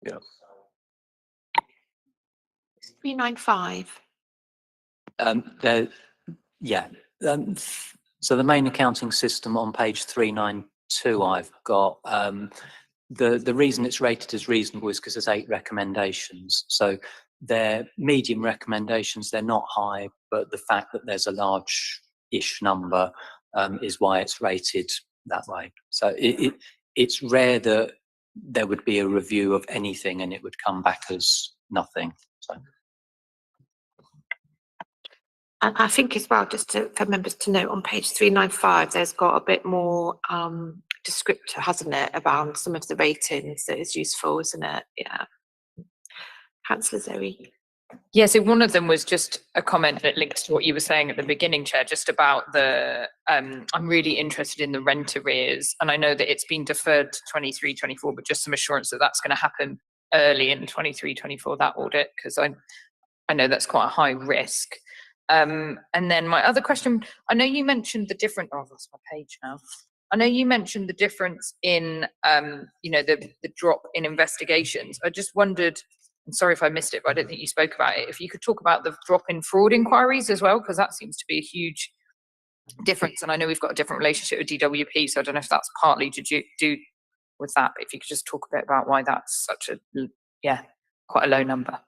S7: Yeah.
S1: 395.
S17: So the main accounting system on page 392, I've got, the reason it's rated as reasonable is because there's 8 recommendations. So they're medium recommendations, they're not high, but the fact that there's a large-ish number is why it's rated that way. So it's rare that there would be a review of anything and it would come back as nothing. So.
S1: And I think as well, just for members to note, on page 395, there's got a bit more descriptor, hasn't it, about some of the ratings that is useful, isn't it? Yeah. Councillor Zoe.
S3: Yeah, so one of them was just a comment that links to what you were saying at the beginning, Chair, just about the, I'm really interested in the rent arrears, and I know that it's been deferred to 23-24, but just some assurance that that's going to happen early in 23-24, that audit, because I know that's quite a high risk. And then my other question, I know you mentioned the different, oh, I've lost my page now. I know you mentioned the difference in, you know, the drop in investigations. I just wondered, I'm sorry if I missed it, but I don't think you spoke about it. If you could talk about the drop in fraud inquiries as well, because that seems to be a huge difference. And I know we've got a different relationship with DWP, so I don't know if that's partly to do with that, but if you could just talk a bit about why that's such a, yeah, quite a low number.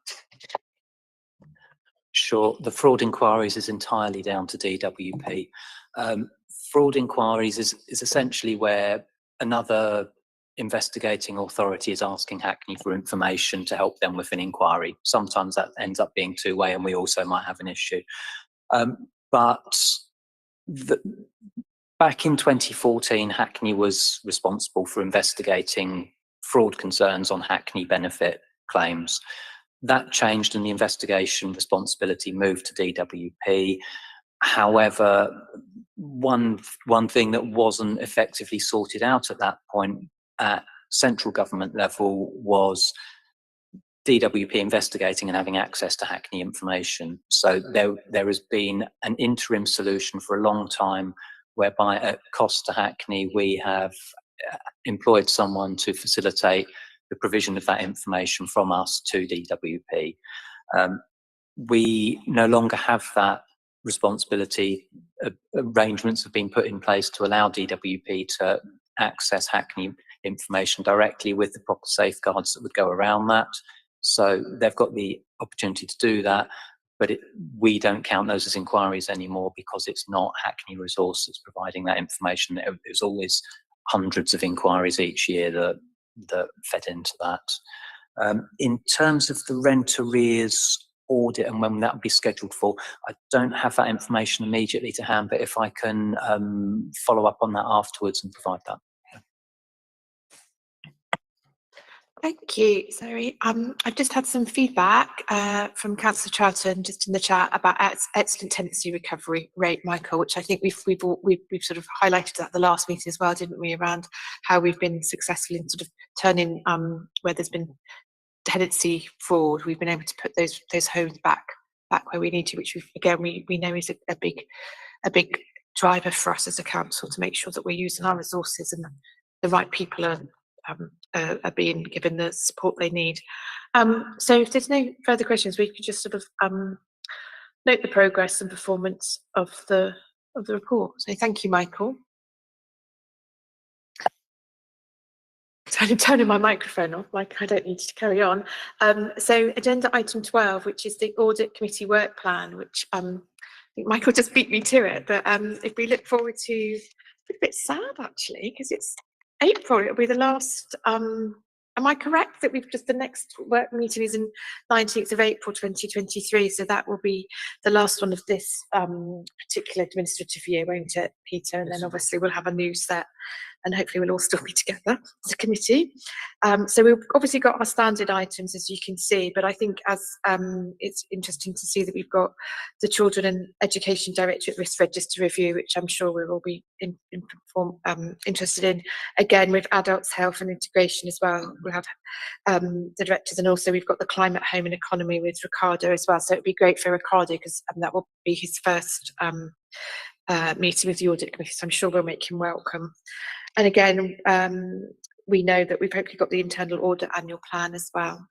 S17: Sure, the fraud inquiries is entirely down to DWP. Fraud inquiries is essentially where another investigating authority is asking Hackney for information to help them with an inquiry. Sometimes that ends up being two-way and we also might have an issue. But back in 2014, Hackney was responsible for investigating fraud concerns on Hackney benefit claims. That changed and the investigation responsibility moved to DWP. However, one thing that wasn't effectively sorted out at that point at central government level was DWP investigating and having access to Hackney information. So there has been an interim solution for a long time whereby at cost to Hackney we have employed someone to facilitate the provision of that information from us to DWP. We no longer have that responsibility. Arrangements have been put in place to allow DWP to access Hackney information directly with the proper safeguards that would go around that. So they've got the opportunity to do that, but we don't count those as inquiries anymore because it's not Hackney Resource that's providing that information. There's always hundreds of inquiries each year that fed into that. In terms of the rent arrears audit and when that would be scheduled for, I don't have that information immediately to hand, but if I can follow up on that afterwards and provide that.
S1: Thank you, Zoe. I've just had some feedback from Councillor Charlton just in the chat about excellent tenancy recovery rate, Michael, which I think we've sort of highlighted at the last meeting as well, didn't we, around how we've been successful in sort of turning where there's been tenancy fraud, we've been able to put those homes back where we need to, which we know is a big driver for us as a council to make sure that we're using our resources and the right people are are being given the support they need. So if there's no further questions, we could just sort of note the progress and performance of the report. So thank you, Michael. Turning my microphone off, like I don't need to carry on. So agenda item 12, which is the Audit Committee work plan, which I think Michael just beat me to it. But if we look forward to, it's a bit sad actually, because it's April, it'll be the last, am I correct that we've just, the next work meeting is in 19th of April 2023, so that will be the last one of this particular administrative year, won't it, Peter? And then obviously we'll have a new set, and hopefully we'll all still be together as a committee. So we've obviously got our standard items, as you can see, but I think as it's interesting to see that we've got the Children and Education Directorate Risk Register Review, which I'm sure we'll all be interested in. Again, with adults, health and integration as well. We'll have the directors, and also we've got the climate, home and economy with Ricardo as well. So it'd be great for Ricardo because that will be his first meeting with the Audit Committee, so I'm sure we'll make him welcome. And again, we know that we've hopefully got the internal audit annual plan as well.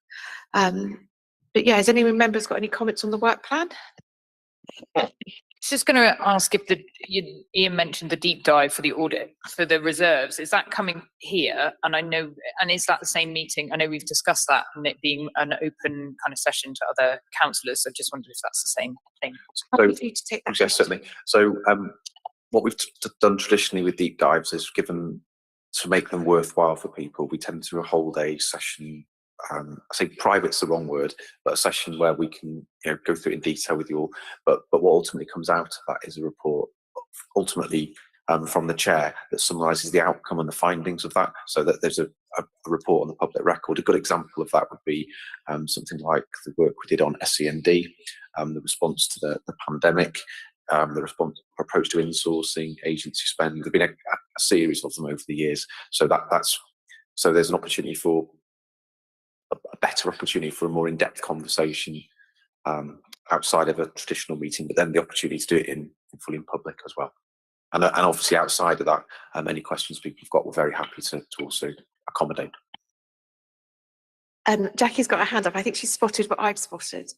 S1: But yeah, has any members got any comments on the work plan?
S3: Just going to ask if Ian mentioned the deep dive for the audit for the reserves. Is that coming here? And I know, and is that the same meeting? I know we've discussed that and it being an open kind of session to other councillors. So I just wondered if that's the same thing.
S1: Happy for you to take that.
S5: Yes, certainly. So what we've done traditionally with deep dives is given to make them worthwhile for people. We tend to hold a session. I say private's the wrong word, but a session where we can go through it in detail with you all. But what ultimately comes out of that is a report, ultimately from the chair, that summarises the outcome and the findings of that, so that there's a report on the public record. A good example of that would be something like the work we did on SEND, the response to the pandemic, the approach to insourcing, agency spend. There've been a series of them over the years. So so there's an opportunity for a better opportunity for a more in-depth conversation outside of a traditional meeting, but then the opportunity to do it fully in public as well. And obviously outside of that, any questions people have got, we're very happy to also accommodate.
S1: Jackie's got her hand up. I think she's spotted what I've spotted.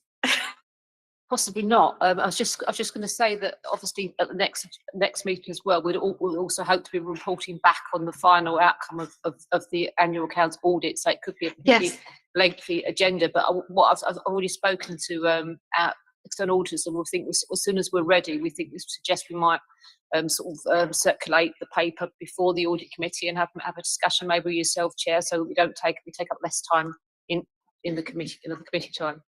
S8: Possibly not. I was just going to say that obviously at the next meeting as well, we'll also hope to be reporting back on the final outcome of the annual accounts audit. So it could be a pretty lengthy agenda. But what I've already spoken to our external auditors, and we'll think as soon as we're ready, we suggest we might circulate the paper before the audit committee and have a discussion maybe with yourself, Chair, so that we take up less time in the committee time.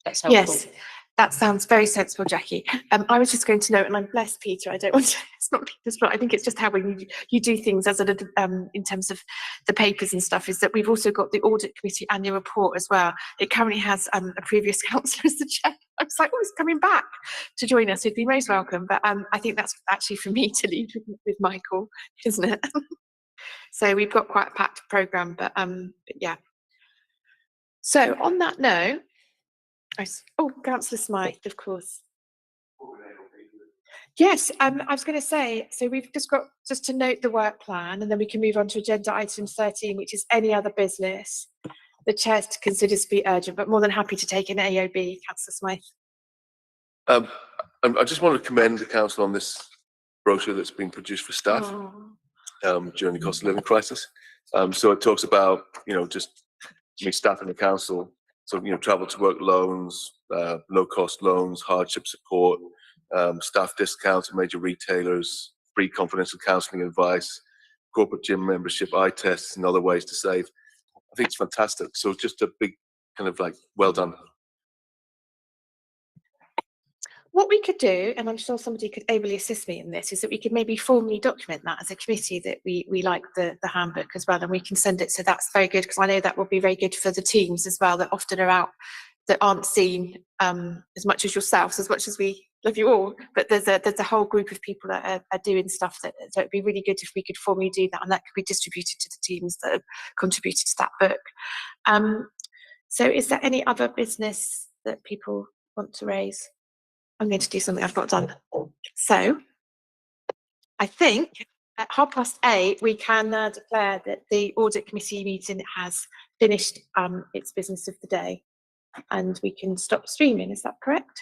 S8: That's helpful. Yes.
S1: That sounds very sensible, Jackie. I was just going to note, and I'm blessed, Peter, I don't want to, it's not Peter's fault, I think it's just how you do things as in terms of the papers and stuff, is that we've also got the Audit Committee annual report as well. It currently has a previous councillor as the chair. I was like, oh, he's coming back to join us. He'd be most welcome. But I think that's actually for me to lead with Michael, isn't it? So we've got quite a packed programme, but yeah. So on that note, Councillor Smythe, of course. Yes, I was going to say, so we've just to note the work plan, and then we can move on to agenda item 13, which is any other business the chair considers to be urgent, but more than happy to take an AOB. Councillor Smythe.
S7: I just want to commend the council on this brochure that's been produced for staff during the cost of living crisis. So it talks about, just staff in the council, so, travel to work loans, low cost loans, hardship support, staff discounts at major retailers, free confidential counselling advice, corporate gym membership, eye tests, and other ways to save. I think it's fantastic. So just a big kind of well done.
S1: What we could do, and I'm sure somebody could ably assist me in this, is that we could maybe formally document that as a committee, that we like the handbook as well, and we can send it. So that's very good, because I know that will be very good for the teams as well that often are out, that aren't seen as much as yourselves, as much as we love you all. But there's a whole group of people that are doing stuff that it'd be really good if we could formally do that, and that could be distributed to the teams that have contributed to that book. So is there any other business that people want to raise? I'm going to do something I've not done. So I think At 8:30, we can declare that the Audit Committee meeting has finished its business of the day, and we can stop streaming. Is that correct?